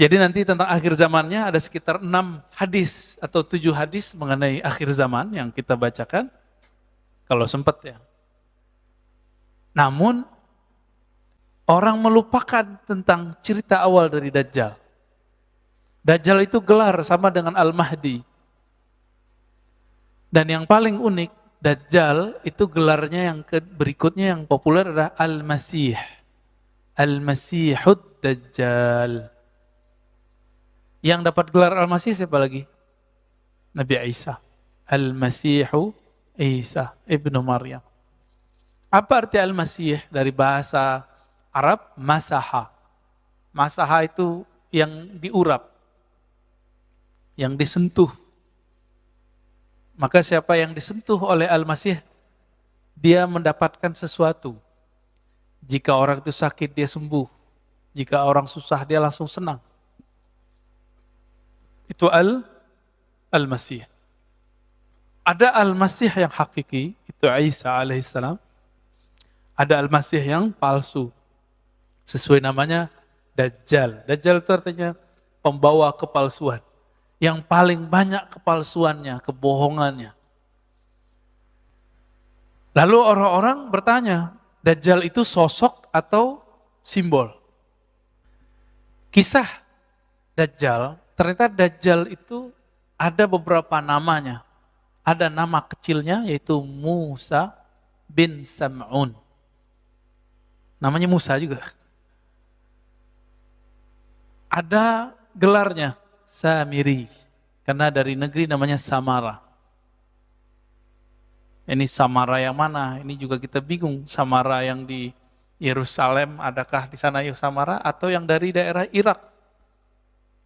Jadi nanti tentang akhir zamannya ada sekitar 6 hadis atau 7 hadis mengenai akhir zaman yang kita bacakan, kalau sempat ya. Namun, orang melupakan tentang cerita awal dari Dajjal. Dajjal itu gelar sama dengan Al-Mahdi. Dan yang paling unik, Dajjal itu gelarnya yang berikutnya yang populer adalah Al-Masih. Al-Masihud Dajjal. Yang dapat gelar Al-Masih siapa lagi? Nabi Isa. Al-Masihu Isa ibnu Maryam. Apa arti Al-Masih dari bahasa Arab? Masaha. Masaha itu yang diurap, yang disentuh. Maka siapa yang disentuh oleh Al-Masih, dia mendapatkan sesuatu. Jika orang itu sakit, dia sembuh. Jika orang susah, dia langsung senang. Itu Al-Masih. Ada Al-Masih yang hakiki, itu Isa alaihissalam. Ada Al-Masih yang palsu. Sesuai namanya Dajjal. Dajjal itu artinya pembawa kepalsuan. Yang paling banyak kepalsuannya, kebohongannya. Lalu orang-orang bertanya, Dajjal itu sosok atau simbol? Kisah Dajjal, ternyata Dajjal itu ada beberapa namanya. Ada nama kecilnya yaitu Musa bin Sam'un. Namanya Musa juga. Ada gelarnya Samiri, karena dari negeri namanya Samara. Ini Samara yang mana? Ini juga kita bingung. Samara yang di Yerusalem, adakah di sana Samara? Atau yang dari daerah Irak?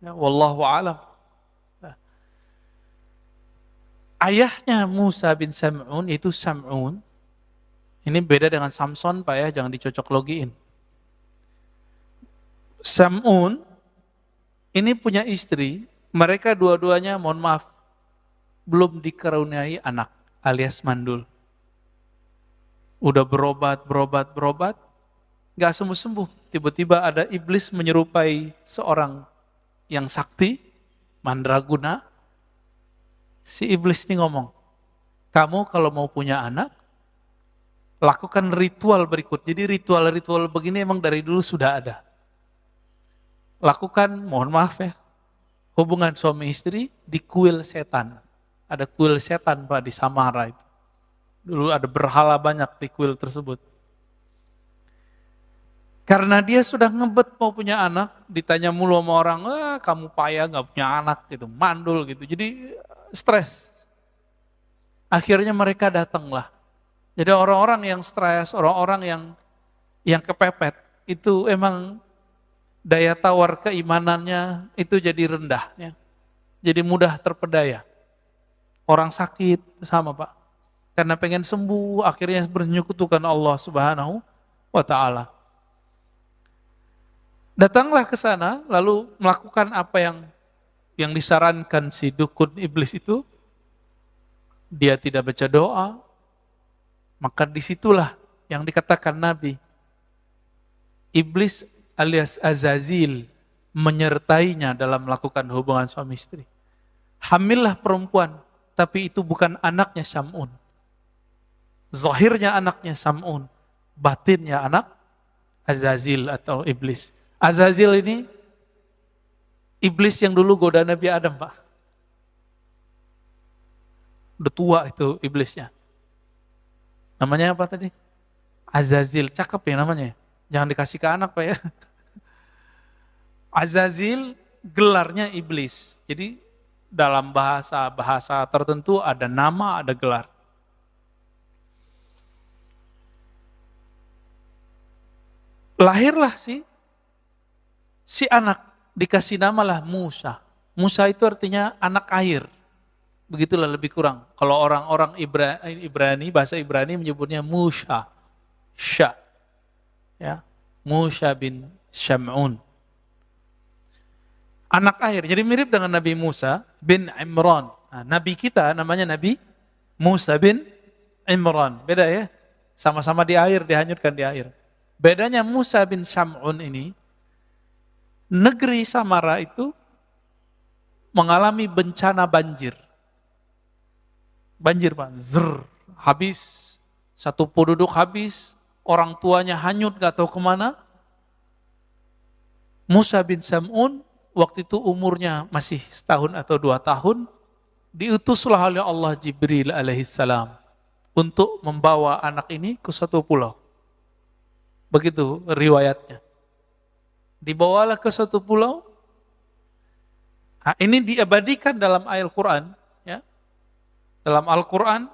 Ya, wallahu a'lam. Nah, ayahnya Musa bin Sam'un, itu Sam'un. Ini beda dengan Samson Pak ya, jangan dicocok logiin. Sam'un ini punya istri, mereka dua-duanya mohon maaf, belum dikaruniai anak alias mandul. Udah berobat, gak sembuh-sembuh. Tiba-tiba ada iblis menyerupai seorang yang sakti, mandraguna. Si iblis ini ngomong, kamu kalau mau punya anak, lakukan ritual berikut. Jadi ritual-ritual begini emang dari dulu sudah ada. Lakukan, mohon maaf ya, hubungan suami istri di kuil setan. Ada kuil setan Pak di Samara itu. Dulu ada berhala banyak di kuil tersebut. Karena dia sudah ngebet mau punya anak, ditanya mulu sama orang, kamu payah gak punya anak gitu, mandul gitu. Jadi stres. Akhirnya mereka datanglah. Jadi orang-orang yang stres, orang-orang yang kepepet, itu emang daya tawar keimanannya itu jadi rendah. Ya. Jadi mudah terpedaya. Orang sakit sama Pak. Karena pengen sembuh, akhirnya bernyekutukan Allah Subhanahu wa Ta'ala. Datanglah ke sana, lalu melakukan apa yang disarankan si dukun iblis itu. Dia tidak baca doa, maka disitulah yang dikatakan Nabi. Iblis alias Azazil menyertainya dalam melakukan hubungan suami istri. Hamillah perempuan, tapi itu bukan anaknya Sam'un. Zahirnya anaknya Sam'un, batinnya anak Azazil atau iblis. Azazil ini iblis yang dulu goda Nabi Adam, Pak. Udah tua itu iblisnya. Namanya apa tadi? Azazil, cakep ya namanya. Jangan dikasih ke anak Pak ya. Azazil gelarnya iblis. Jadi dalam bahasa tertentu ada nama, ada gelar. Lahirlah si anak, dikasih namalah Musa. Musa itu artinya anak air. Begitulah lebih kurang. Kalau orang-orang Ibrani, bahasa Ibrani menyebutnya Musa. Sya. Ya. Musa bin Syam'un. Anak air. Jadi mirip dengan Nabi Musa bin Imran. Nah, Nabi kita namanya Nabi Musa bin Imran. Beda ya. Sama-sama di air, dihanyutkan di air. Bedanya Musa bin Syam'un ini, negeri Samara itu mengalami bencana banjir. Banjir Pak, habis, satu penduduk habis, orang tuanya hanyut gak tahu kemana. Musa bin Sam'un waktu itu umurnya masih setahun atau 2 tahun, diutuslah oleh Allah Jibril alaihissalam untuk membawa anak ini ke satu pulau. Begitu riwayatnya. Dibawalah ke satu pulau. Nah, ini diabadikan dalam ayat Al-Quran. Ya. Dalam Al-Quran,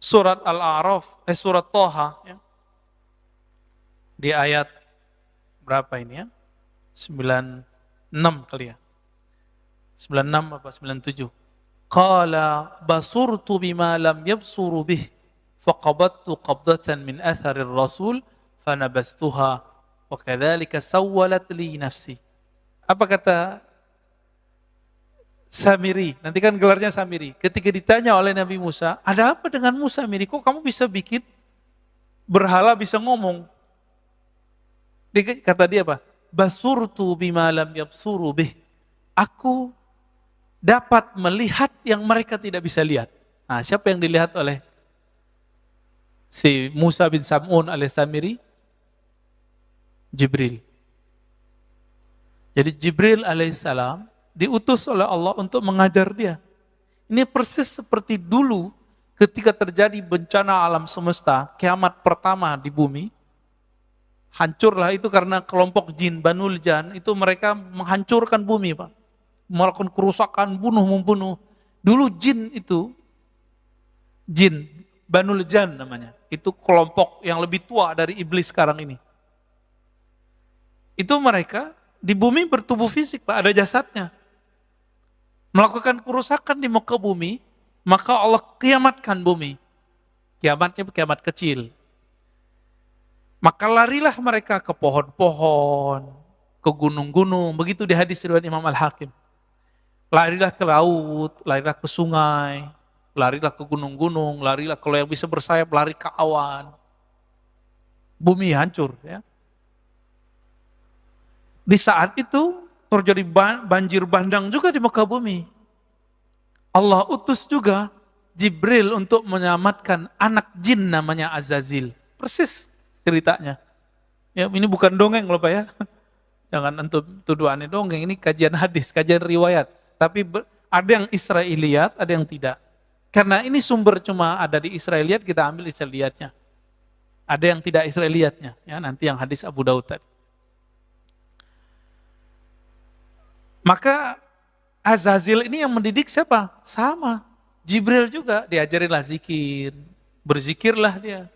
surat Al-A'raf, surat Toha. Ya. Di ayat berapa ini ya? 96 kali ya. 96 apa 97. Qala basurtu bima lam yabsuru bih faqabattu qabdatan min atharir rasul fanabastuha wa kadzalika sawwalat li nafsi. Apa kata Samiri? Nanti kan gelarnya Samiri. Ketika ditanya oleh Nabi Musa, ada apa dengan Musa Samiri? Kok kamu bisa bikin berhala bisa ngomong? Kata dia apa? Basurtu bima lam yabsuru bih. Aku dapat melihat yang mereka tidak bisa lihat. Nah, siapa yang dilihat oleh si Musa bin Sam'un al-Samiri? Jibril. Jadi Jibril alaihissalam diutus oleh Allah untuk mengajar dia. Ini persis seperti dulu ketika terjadi bencana alam semesta, kiamat pertama di bumi. Hancurlah itu karena kelompok jin Banul Jan, itu mereka menghancurkan bumi, Pak. Melakukan kerusakan, membunuh. Dulu jin itu, jin Banul Jan namanya, itu kelompok yang lebih tua dari iblis sekarang ini. Itu mereka di bumi bertubuh fisik, Pak, ada jasadnya. Melakukan kerusakan di muka bumi, maka Allah kiamatkan bumi. Kiamatnya kiamat kecil. Maka larilah mereka ke pohon-pohon, ke gunung-gunung, begitu di hadis riwayat Imam Al-Hakim. Larilah ke laut, larilah ke sungai, larilah ke gunung-gunung, larilah kalau yang bisa bersayap, lari ke awan. Bumi hancur. Ya. Di saat itu terjadi banjir bandang juga di muka bumi. Allah utus juga Jibril untuk menyelamatkan anak jin namanya Azazil. Persis ceritanya. Ya, ini bukan dongeng loh Pak ya. Jangan untuk tuduh aneh dongeng, ini kajian hadis, kajian riwayat. Tapi ada yang Israiliyat, ada yang tidak. Karena ini sumber cuma ada di Israiliyat, kita ambil Israiliyatnya. Ada yang tidak Israiliyatnya, ya nanti yang hadis Abu Daud tadi. Maka Azazil ini yang mendidik siapa? Sama. Jibril juga diajarinlah zikir, berzikirlah dia.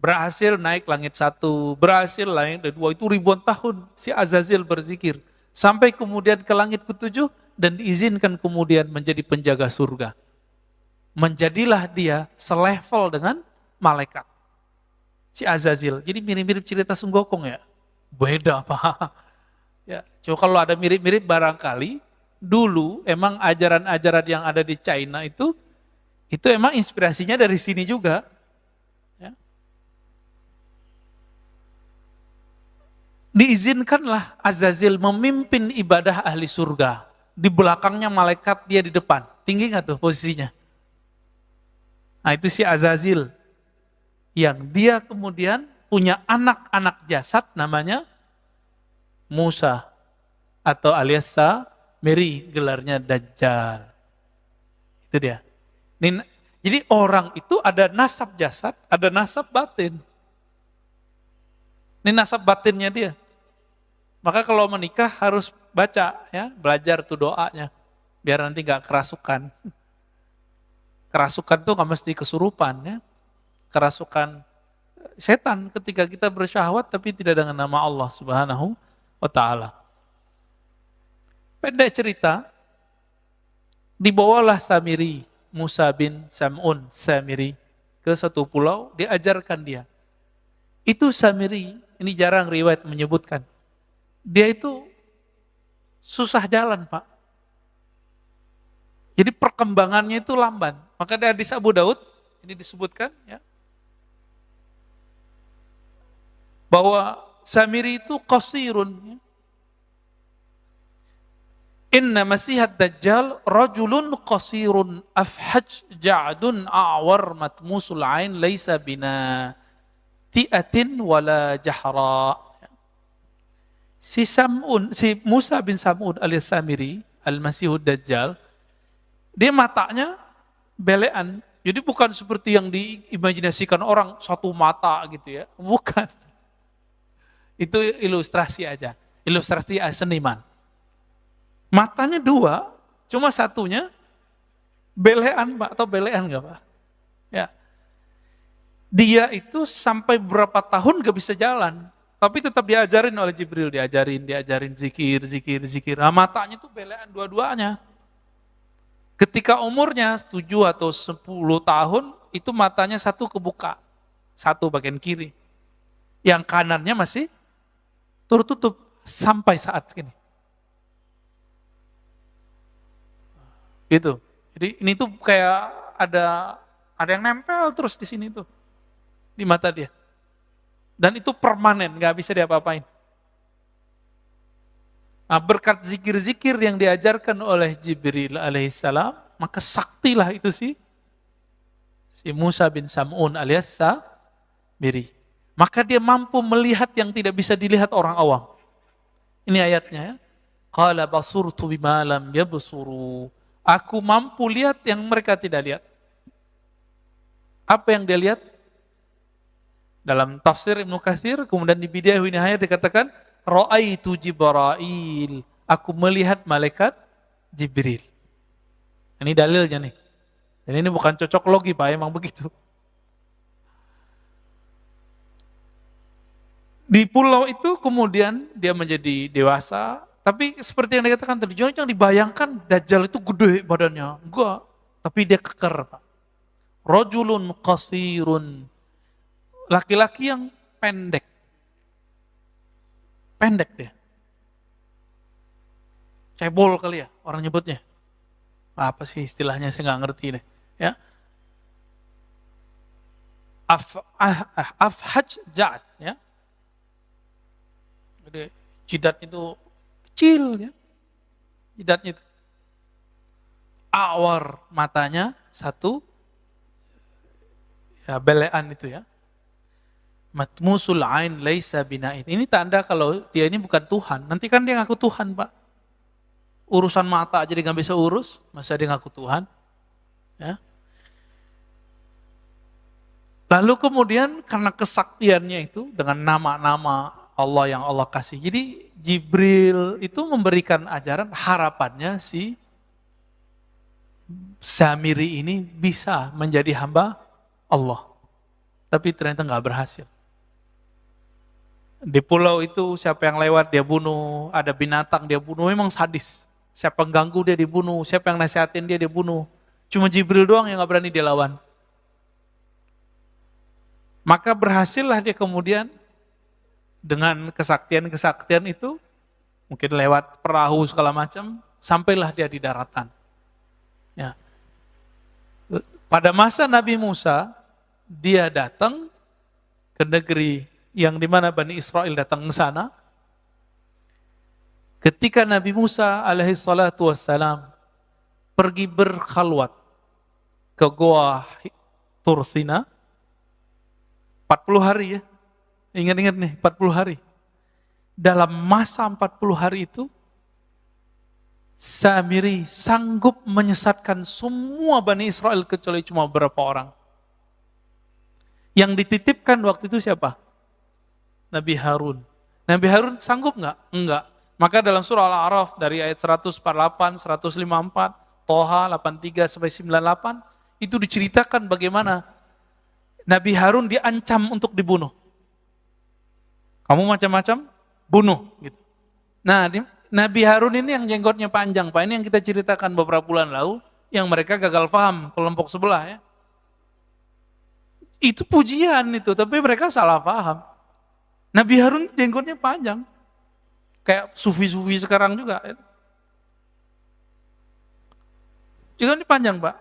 Berhasil naik langit 1, berhasil langit 2, itu ribuan tahun si Azazil berzikir. Sampai kemudian ke langit ke-7 dan diizinkan kemudian menjadi penjaga surga. Menjadilah dia selevel dengan malaikat. Si Azazil. Jadi mirip-mirip cerita Sunggokong ya. Beda Pak. Ya, cuma kalau ada mirip-mirip barangkali dulu emang ajaran-ajaran yang ada di China itu emang inspirasinya dari sini juga. Ya. Diizinkanlah Azazil memimpin ibadah ahli surga. Di belakangnya malaikat, dia di depan. Tinggi nggak tuh posisinya? Nah itu si Azazil. Yang dia kemudian punya anak-anak jasad namanya Musa. Atau alias Samiri, gelarnya Dajjal. Itu dia. Jadi orang itu ada nasab jasad, ada nasab batin. Ini nasab batinnya dia. Maka kalau menikah harus baca, ya, belajar tuh doanya, biar nanti nggak kerasukan. Kerasukan tuh nggak mesti kesurupan, ya. Kerasukan setan ketika kita bersyahwat tapi tidak dengan nama Allah Subhanahu wa Ta'ala. Pendek cerita, dibawalah Samiri, Musa bin Sam'un Samiri ke satu pulau, diajarkan dia. Itu Samiri, ini jarang riwayat menyebutkan. Dia itu susah jalan, Pak. Jadi perkembangannya itu lamban. Maka di hadis Abu Daud, ini disebutkan, ya, bahwa Samiri itu qasirun, ya. Inna Masihad Dajjal rajulun qasirun afhaj ja'dun a'war matmusul ain laisa bina ti'atin wala jahra. Si Musa bin Sam'un alias Samiri, Al-Masihud Dajjal, dia matanya belean. Jadi bukan seperti yang diimajinasikan orang satu mata gitu ya. Bukan. Itu ilustrasi aja. Ilustrasi seniman. Matanya dua, cuma satunya belean Pak, atau belean enggak Pak? Ya. Dia itu sampai berapa tahun gak bisa jalan. Tapi tetap diajarin oleh Jibril, diajarin zikir. Nah, matanya itu belean dua-duanya. Ketika umurnya 7 atau 10 tahun, itu matanya satu kebuka. Satu bagian kiri. Yang kanannya masih tertutup sampai saat ini. Gitu. Jadi ini tuh kayak ada yang nempel terus di sini tuh. Di mata dia. Dan itu permanen, gak bisa diapa-apain. Nah, berkat zikir-zikir yang diajarkan oleh Jibril alaihissalam, maka saktilah itu si Musa bin Sam'un alias Samiri. Maka dia mampu melihat yang tidak bisa dilihat orang awam. Ini ayatnya ya. Qala basurtu bima lam yabsuru. Aku mampu lihat yang mereka tidak lihat. Apa yang dia lihat? Dalam tafsir Ibnu Katsir, kemudian di Bidayah wa Nihayah dikatakan, Ra'aitu Jibril, aku melihat malaikat Jibril. Ini dalilnya nih. Dan ini bukan cocok logi Pak, emang begitu. Di pulau itu kemudian dia menjadi dewasa, tapi seperti yang dikatakan tadi, jangan dibayangkan Dajjal itu gede badannya. Enggak, tapi dia keker Pak. Rajulun qasirun, laki-laki yang pendek. Pendek dia. Cebol kali ya orang nyebutnya. Apa sih istilahnya saya nggak ngerti deh. Ya. Afhaj ja'ad ya. Jadi jidatnya itu kecil ya. Jidatnya itu. Awar matanya satu. Ya belean itu ya. Matmusul ain laisa bina'in. Ini tanda kalau dia ini bukan Tuhan. Nanti kan dia ngaku Tuhan Pak. Urusan mata aja dia gak bisa urus, masa dia ngaku Tuhan. Ya. Lalu kemudian karena kesaktiannya itu dengan nama-nama Allah yang Allah kasih. Jadi Jibril itu memberikan ajaran, harapannya si Samiri ini bisa menjadi hamba Allah. Tapi ternyata gak berhasil. Di pulau itu siapa yang lewat dia bunuh, ada binatang dia bunuh, memang sadis. Siapa yang ganggu dia dibunuh, siapa yang nasihatin dia dibunuh. Cuma Jibril doang yang gak berani dia lawan. Maka berhasillah dia kemudian dengan kesaktian-kesaktian itu, mungkin lewat perahu segala macam, sampailah dia di daratan. Ya. Pada masa Nabi Musa, dia datang ke negeri yang dimana Bani Israel datang ke sana. Ketika Nabi Musa alaihi salatu wassalam pergi berkhalwat ke Goa Tursina, 40 hari ya, ingat-ingat nih 40 hari. Dalam masa 40 hari itu, Samiri sanggup menyesatkan semua Bani Israel kecuali cuma beberapa orang. Yang dititipkan waktu itu siapa? Nabi Harun. Nabi Harun sanggup nggak? Enggak. Maka dalam surah Al-A'raf dari ayat 148, 154, Toha 83 sampai 98 itu diceritakan bagaimana Nabi Harun diancam untuk dibunuh. Kamu macam-macam bunuh gitu. Nah, Nabi Harun ini yang jenggotnya panjang, Pak. Ini yang kita ceritakan beberapa bulan lalu yang mereka gagal paham kelompok sebelah ya. Itu pujian itu, tapi mereka salah paham. Nabi Harun jenggotnya panjang. Kayak sufi-sufi sekarang juga. Jenggotnya panjang, Pak.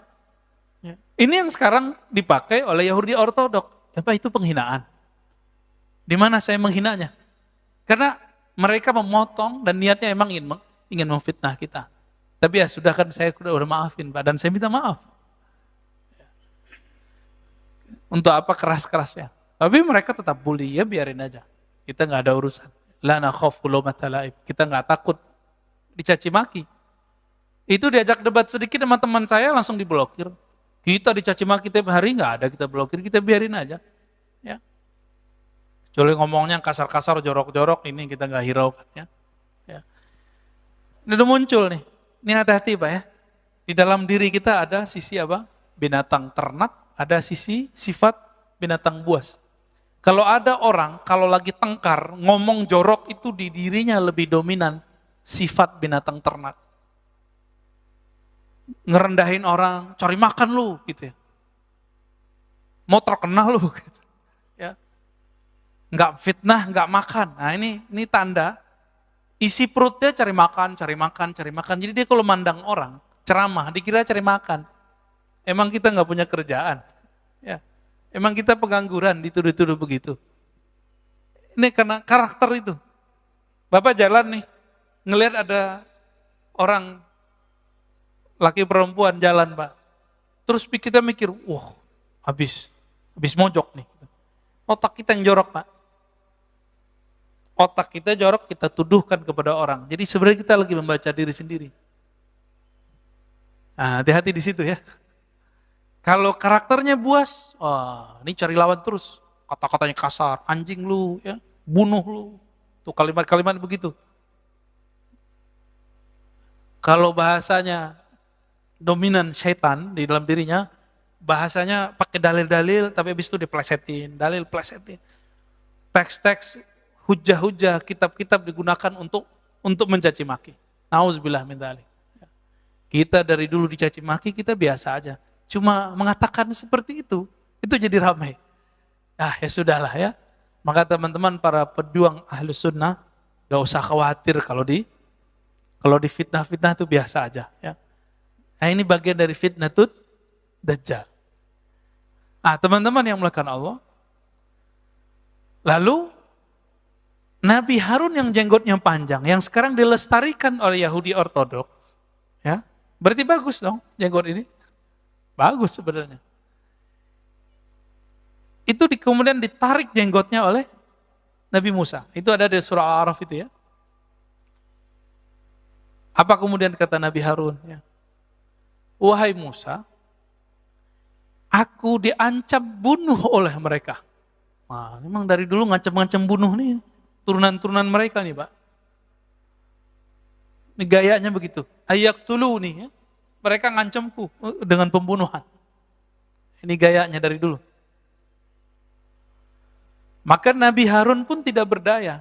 Ini yang sekarang dipakai oleh Yahudi Ortodok. Apa itu penghinaan? Di mana saya menghinanya? Karena mereka memotong dan niatnya emang ingin memfitnah kita. Tapi ya sudah kan saya udah maafin Pak, dan saya minta maaf. Untuk apa keras-kerasnya? Tapi mereka tetap bully, ya biarin aja. Kita nggak ada urusan. La nakhaf laumata laim. Kita nggak takut dicaci maki. Itu diajak debat sedikit sama teman saya langsung diblokir. Kita dicaci maki tiap hari nggak ada kita blokir, kita biarin aja. Ya. Kecuali ngomongnya kasar-kasar, jorok-jorok, ini kita nggak hiraukan. Ya. Ya. Ini udah muncul nih. Ini hati-hati Pak ya. Di dalam diri kita ada sisi apa? Binatang ternak, ada sisi sifat binatang buas. Kalau ada orang, kalau lagi tengkar, ngomong jorok itu di dirinya lebih dominan sifat binatang ternak. Ngerendahin orang, cari makan lu, gitu ya. Mau terkenal lu, gitu. Ya. Nggak fitnah, nggak makan. Nah ini tanda, isi perutnya cari makan, cari makan, cari makan. Jadi dia kalau mandang orang, ceramah, dikira cari makan. Emang kita nggak punya kerjaan. Ya. Emang kita pengangguran, dituduh-tuduh begitu. Ini karena karakter itu. Bapak jalan nih, ngelihat ada orang laki perempuan jalan Pak. Terus kita mikir, wah habis mojok nih. Otak kita yang jorok Pak. Otak kita jorok, kita tuduhkan kepada orang. Jadi sebenarnya kita lagi membaca diri sendiri. Nah, hati-hati di situ ya. Kalau karakternya buas, ini cari lawan terus. Kata-katanya kasar, anjing lu, ya, bunuh lu. Tuh kalimat-kalimat begitu. Kalau bahasanya dominan syaitan di dalam dirinya, bahasanya pakai dalil-dalil, tapi habis itu diplesetin, dalil plesetin. Teks-teks, hujah-hujah, kitab-kitab digunakan untuk mencaci maki. Nauzubillah min dzalik. Kita dari dulu dicaci maki, kita biasa aja. Cuma mengatakan seperti itu jadi ramai. Ya sudahlah ya. Maka teman-teman para pejuang Ahlus Sunnah, gak usah khawatir kalau di fitnah-fitnah itu biasa aja. Ya. Nah ini bagian dari fitnah tut Dajjal. Teman-teman yang melakukan Allah. Lalu Nabi Harun yang jenggotnya panjang, yang sekarang dilestarikan oleh Yahudi Ortodoks, ya, berarti bagus dong jenggot ini. Bagus sebenarnya. Itu kemudian ditarik jenggotnya oleh Nabi Musa. Itu ada di surah Al-A'raf itu ya. Apa kemudian kata Nabi Harun? Ya. Wahai Musa, aku diancam bunuh oleh mereka. Memang dari dulu ngancam-ngancam bunuh nih. Turunan-turunan mereka nih Pak. Ini gayanya begitu. Ayak tulu nih ya. Mereka ngancamku dengan pembunuhan. Ini gayanya dari dulu. Maka Nabi Harun pun tidak berdaya.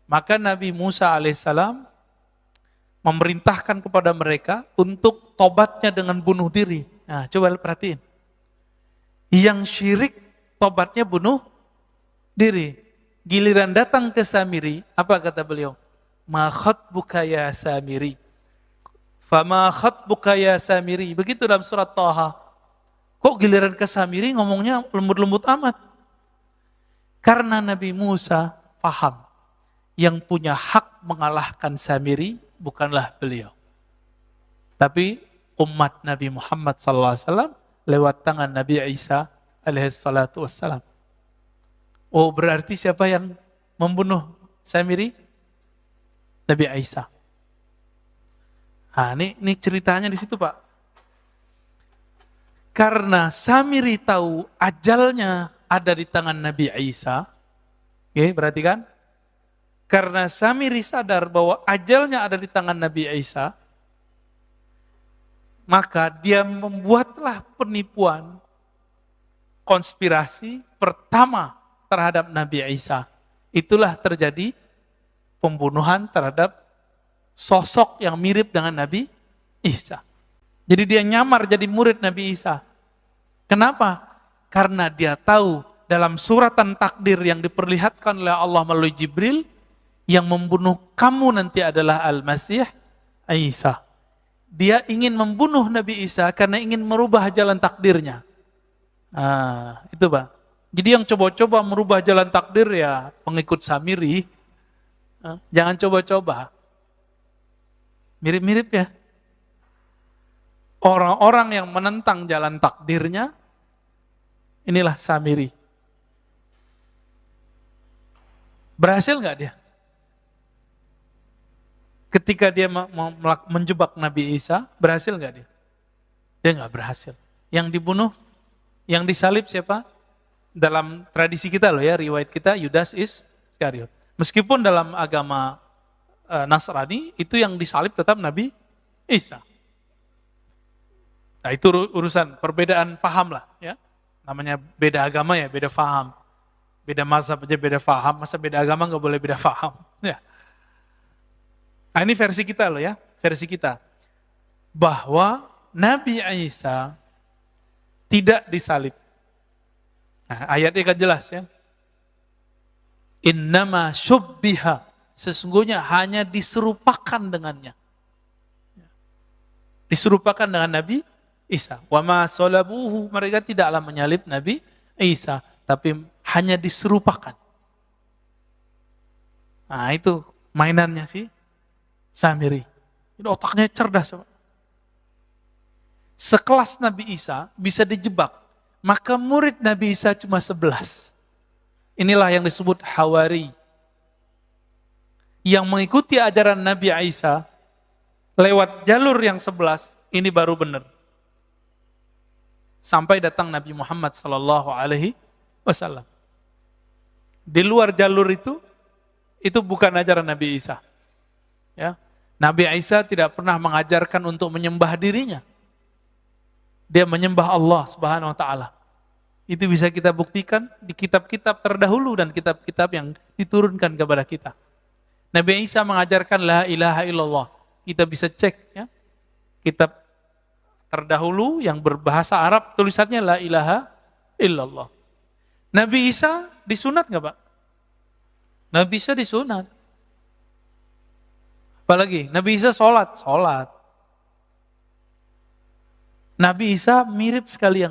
Maka Nabi Musa alaihissalam memerintahkan kepada mereka untuk tobatnya dengan bunuh diri. Nah, coba perhatiin. Yang syirik tobatnya bunuh diri. Giliran datang ke Samiri, apa kata beliau? Ma khatbuka ya Samiri. Fama khatbuka ya Samiri. Begitu dalam surat Thaha. Kok giliran ke Samiri ngomongnya lembut-lembut amat? Karena Nabi Musa paham. Yang punya hak mengalahkan Samiri bukanlah beliau. Tapi umat Nabi Muhammad SAW lewat tangan Nabi Isa alaihissalam. Oh berarti siapa yang membunuh Samiri? Nabi Isa. Ini ceritanya di situ Pak. Karena Samiri tahu ajalnya ada di tangan Nabi Isa. Oke, berarti kan? Karena Samiri sadar bahwa ajalnya ada di tangan Nabi Isa, maka dia membuatlah penipuan, konspirasi pertama terhadap Nabi Isa. Itulah terjadi pembunuhan terhadap sosok yang mirip dengan Nabi Isa. Jadi dia nyamar jadi murid Nabi Isa. Kenapa? Karena dia tahu dalam suratan takdir yang diperlihatkan oleh Allah melalui Jibril, yang membunuh kamu nanti adalah Al-Masih Isa. Dia ingin membunuh Nabi Isa karena ingin merubah jalan takdirnya. Itu Pak. Jadi yang coba-coba merubah jalan takdir ya pengikut Samiri. Jangan coba-coba. Mirip-mirip ya. Orang-orang yang menentang jalan takdirnya, inilah Samiri. Berhasil nggak dia? Ketika dia menjebak Nabi Isa, berhasil nggak dia? Dia nggak berhasil. Yang dibunuh, yang disalib siapa? Dalam tradisi kita loh ya, riwayat kita, Yudas Iskariot. Meskipun dalam agama Nasrani, itu yang disalib tetap Nabi Isa. Nah itu urusan perbedaan paham lah ya. Namanya beda agama ya, beda paham. Beda mazhab aja beda paham, masa beda agama nggak boleh beda paham. Ya. Nah ini versi kita loh ya, versi kita. Bahwa Nabi Isa tidak disalib. Nah, ayatnya kan jelas ya. Innama syubbiha, sesungguhnya hanya diserupakan dengannya. Diserupakan dengan Nabi Isa. Wa ma salabuhu, mereka tidaklah menyalib Nabi Isa, tapi hanya diserupakan. Nah itu mainannya sih Samiri. Ini otaknya cerdas. Sekelas Nabi Isa bisa dijebak, maka murid Nabi Isa cuma 11. Inilah yang disebut Hawari. Yang mengikuti ajaran Nabi Isa lewat jalur yang 11, ini baru benar. Sampai datang Nabi Muhammad SAW. Di luar jalur itu bukan ajaran Nabi Isa. Ya. Nabi Isa tidak pernah mengajarkan untuk menyembah dirinya. Dia menyembah Allah Subhanahu wa taala. Itu bisa kita buktikan di kitab-kitab terdahulu dan kitab-kitab yang diturunkan kepada kita. Nabi Isa mengajarkan la ilaha illallah. Kita bisa cek ya. Kitab terdahulu yang berbahasa Arab tulisannya la ilaha illallah. Nabi Isa disunat nggak Pak? Nabi Isa disunat. Apalagi Nabi Isa sholat. Nabi Isa mirip sekali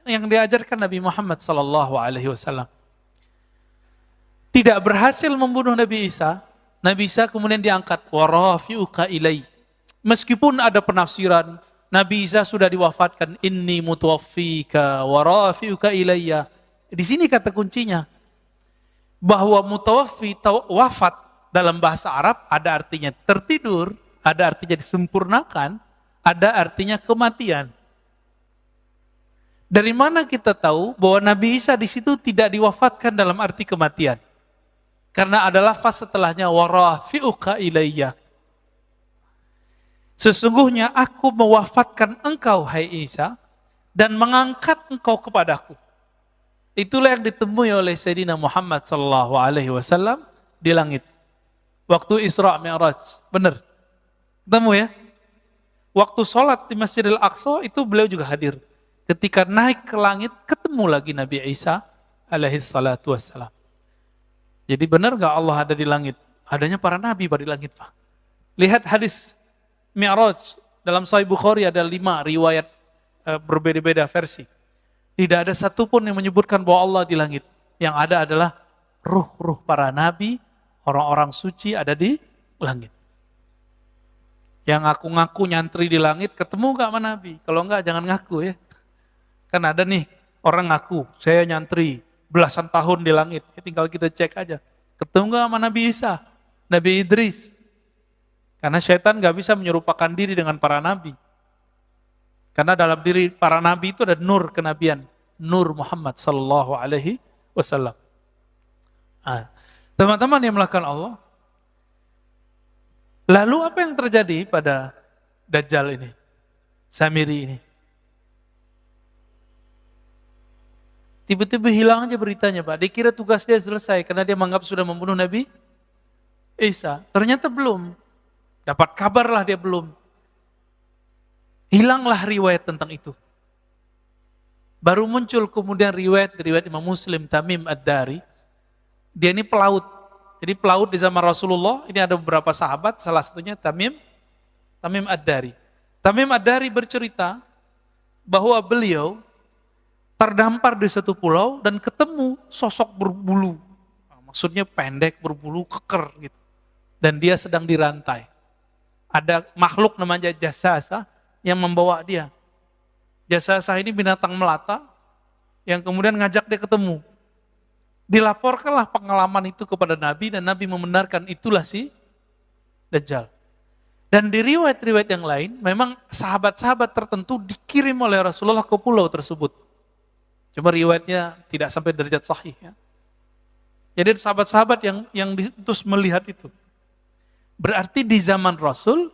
yang diajarkan Nabi Muhammad SAW. Tidak berhasil membunuh Nabi Isa kemudian diangkat warafi'uka ilai. Meskipun ada penafsiran Nabi Isa sudah diwafatkan, inni mutawaffika warafi'uka ilayya. Di sini kata kuncinya bahwa mutawaffi wafat dalam bahasa Arab ada artinya tertidur, ada artinya disempurnakan, ada artinya kematian. Dari mana kita tahu bahwa Nabi Isa di situ tidak diwafatkan dalam arti kematian? Karena ada lafaz setelahnya warafi'uka ilayya. Sesungguhnya aku mewafatkan engkau hai Isa dan mengangkat engkau kepadaku. Itulah yang ditemui oleh Sayyidina Muhammad SAW di langit. Waktu Isra Mi'raj, benar. Ketemu ya? Waktu sholat di Masjidil Aqsa itu beliau juga hadir. Ketika naik ke langit, ketemu lagi Nabi Isa alaihi salatu wassalam. Jadi benar gak Allah ada di langit? Adanya para nabi pada di langit Pak. Lihat hadis Mi'raj, dalam Sahih Bukhari ada 5 riwayat berbeda-beda versi. Tidak ada satupun yang menyebutkan bahwa Allah di langit. Yang ada adalah ruh-ruh para nabi, orang-orang suci ada di langit. Yang ngaku-ngaku nyantri di langit, ketemu gak sama Nabi? Kalau enggak jangan ngaku ya. Kan ada nih orang ngaku, saya nyantri belasan tahun di langit. Ya, tinggal kita cek aja. Ketemu gak sama Nabi Isa? Nabi Idris? Karena syaitan gak bisa menyerupakan diri dengan para nabi. Karena dalam diri para nabi itu ada nur kenabian. Nur Muhammad sallallahu alaihi wasallam. Teman-teman yang melakukan Allah. Lalu apa yang terjadi pada Dajjal ini? Samiri ini. Tiba-tiba hilang aja beritanya Pak. Dikira tugas dia selesai karena dia menganggap sudah membunuh Nabi Isa. Ternyata belum. Dapat kabar lah dia belum. Hilanglah riwayat tentang itu. Baru muncul kemudian riwayat Imam Muslim Tamim Ad-Dari. Dia ini pelaut. Jadi pelaut di zaman Rasulullah, ini ada beberapa sahabat, salah satunya Tamim Ad-Dari. Tamim Ad-Dari bercerita bahwa beliau terdampar di satu pulau dan ketemu sosok berbulu. Maksudnya pendek, berbulu, keker gitu. Dan dia sedang dirantai. Ada makhluk namanya jasasa yang membawa dia. Jasasah ini binatang melata yang kemudian ngajak dia ketemu. Dilaporkanlah pengalaman itu kepada Nabi dan Nabi membenarkan itulah si Dajjal. Dan di riwayat-riwayat yang lain, memang sahabat-sahabat tertentu dikirim oleh Rasulullah ke pulau tersebut. Cuma riwayatnya tidak sampai derajat sahih. Ya. Jadi sahabat-sahabat yang terus melihat itu. Berarti di zaman Rasul,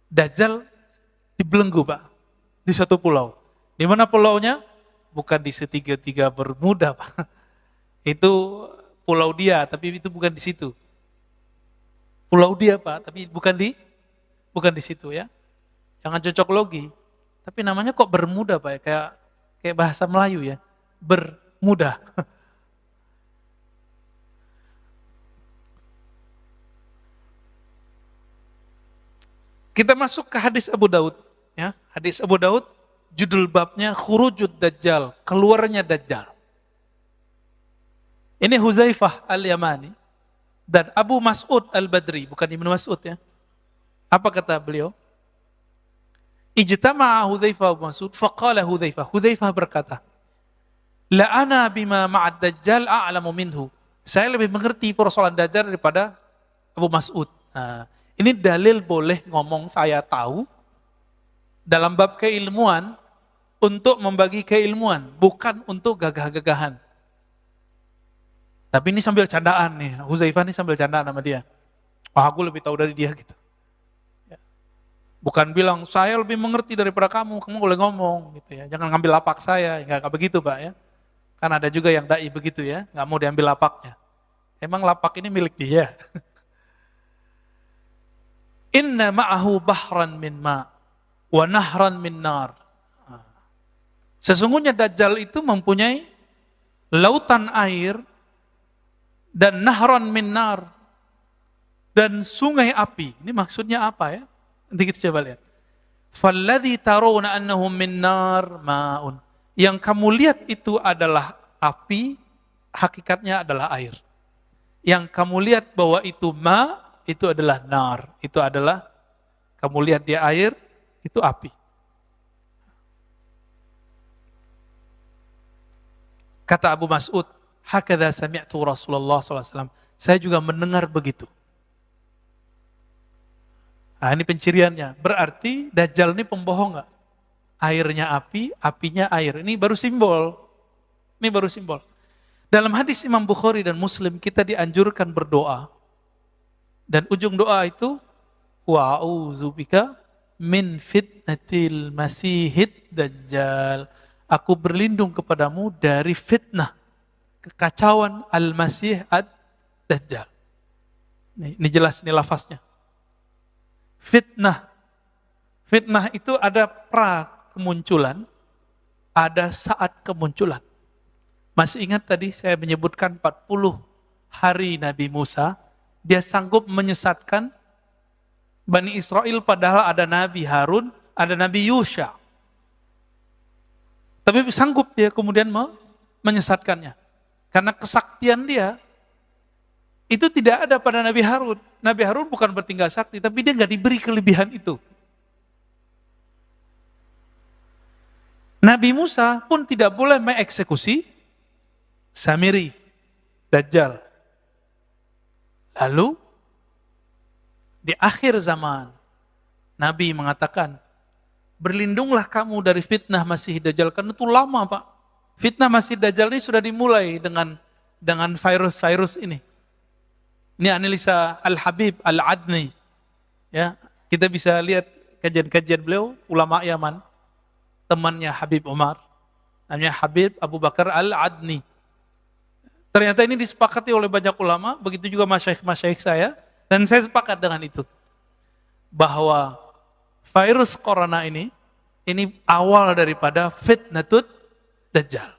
Dajjal dibelenggu Pak, di satu pulau. Di mana pulaunya? Bukan di segitiga Bermuda Pak. Itu pulau dia, tapi itu bukan di situ. Pulau dia Pak, tapi bukan di situ ya. Jangan cocok logi. Tapi namanya kok Bermuda Pak ya? Kayak bahasa Melayu ya. Bermuda. Kita masuk ke hadis Abu Daud ya. Hadis Abu Daud judul babnya Khurujud Dajjal, keluarnya Dajjal. Ini Huzaifah Al-Yamani dan Abu Mas'ud Al-Badri, bukan Ibnu Mas'ud ya. Apa kata beliau? Ijtama'a Hudzaifah wa Mas'ud, faqala Hudzaifah. Hudzaifah berkata, "La ana bima ma'ad Dajjal a'lamu minhu." Saya lebih mengerti persoalan Dajjal daripada Abu Mas'ud. Nah, ini dalil boleh ngomong saya tahu dalam bab keilmuan untuk membagi keilmuan, bukan untuk gagah-gagahan. Tapi ini sambil candaan nih, Hudzaifah ini sambil candaan sama dia. Oh, aku lebih tahu dari dia gitu. Bukan bilang, saya lebih mengerti daripada kamu boleh ngomong gitu ya. Jangan ngambil lapak saya, enggak begitu Pak ya. Kan ada juga yang dai begitu ya, nggak mau diambil lapaknya. Emang lapak ini milik dia. Inna ma'ahu bahran min ma' wa nahran min nar. Sesungguhnya Dajjal itu mempunyai lautan air dan nahran min nar dan sungai api. Ini maksudnya apa ya? Nanti kita coba lihat. Falladhi tarawna annahum min nar ma'un. Yang kamu lihat itu adalah api, hakikatnya adalah air. Yang kamu lihat bahwa itu ma, itu adalah nar. Itu adalah, kamu lihat dia air, itu api. Kata Abu Mas'ud, hakadha sami'tu Rasulullah SAW. Saya juga mendengar begitu. Nah, ini penciriannya. Berarti Dajjal ini pembohong nggak? Airnya api, apinya air. Ini baru simbol. Ini baru simbol. Dalam hadis Imam Bukhari dan Muslim, kita dianjurkan berdoa. Dan ujung doa itu, wa'udzubika min fitnatil masihid dajjal. Aku berlindung kepadamu dari fitnah, kekacauan al-masih ad-dajjal. Ini jelas, ini lafaznya. Fitnah. Fitnah itu ada pra kemunculan, ada saat kemunculan. Masih ingat tadi saya menyebutkan 40 hari Nabi Musa, dia sanggup menyesatkan Bani Israel padahal ada Nabi Harun, ada Nabi Yusha. Tapi sanggup dia kemudian menyesatkannya. Karena kesaktian dia, itu tidak ada pada Nabi Harun. Nabi Harun bukan bertinggal sakti, tapi dia nggak diberi kelebihan itu. Nabi Musa pun tidak boleh mengeksekusi Samiri, Dajjal. Lalu, di akhir zaman, Nabi mengatakan, berlindunglah kamu dari fitnah Masih Dajjal. Karena itu lama Pak. Fitnah Masih Dajjal ini sudah dimulai dengan virus-virus ini. Ini analisa Al-Habib Al-Adni. Ya, kita bisa lihat kajian-kajian beliau, ulama Yaman, temannya Habib Umar, namanya Habib Abu Bakar Al-Adni. Ternyata ini disepakati oleh banyak ulama, begitu juga masyaikh-masyaikh saya, dan saya sepakat dengan itu. Bahwa virus corona ini awal daripada fitnatut Dajjal.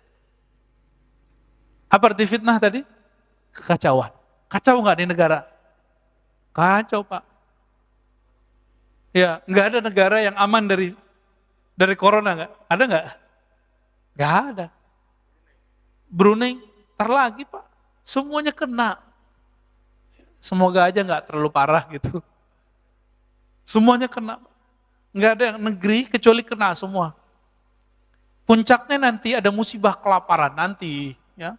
Apa arti fitnah tadi? Kekacauan. Kacau nggak di negara? Kacau Pak. Ya, nggak ada negara yang aman dari corona nggak? Ada nggak? Nggak ada. Brunei terlagi Pak. Semuanya kena. Semoga aja nggak terlalu parah gitu. Semuanya kena. Nggak ada negeri kecuali kena semua. Puncaknya nanti ada musibah kelaparan nanti, ya.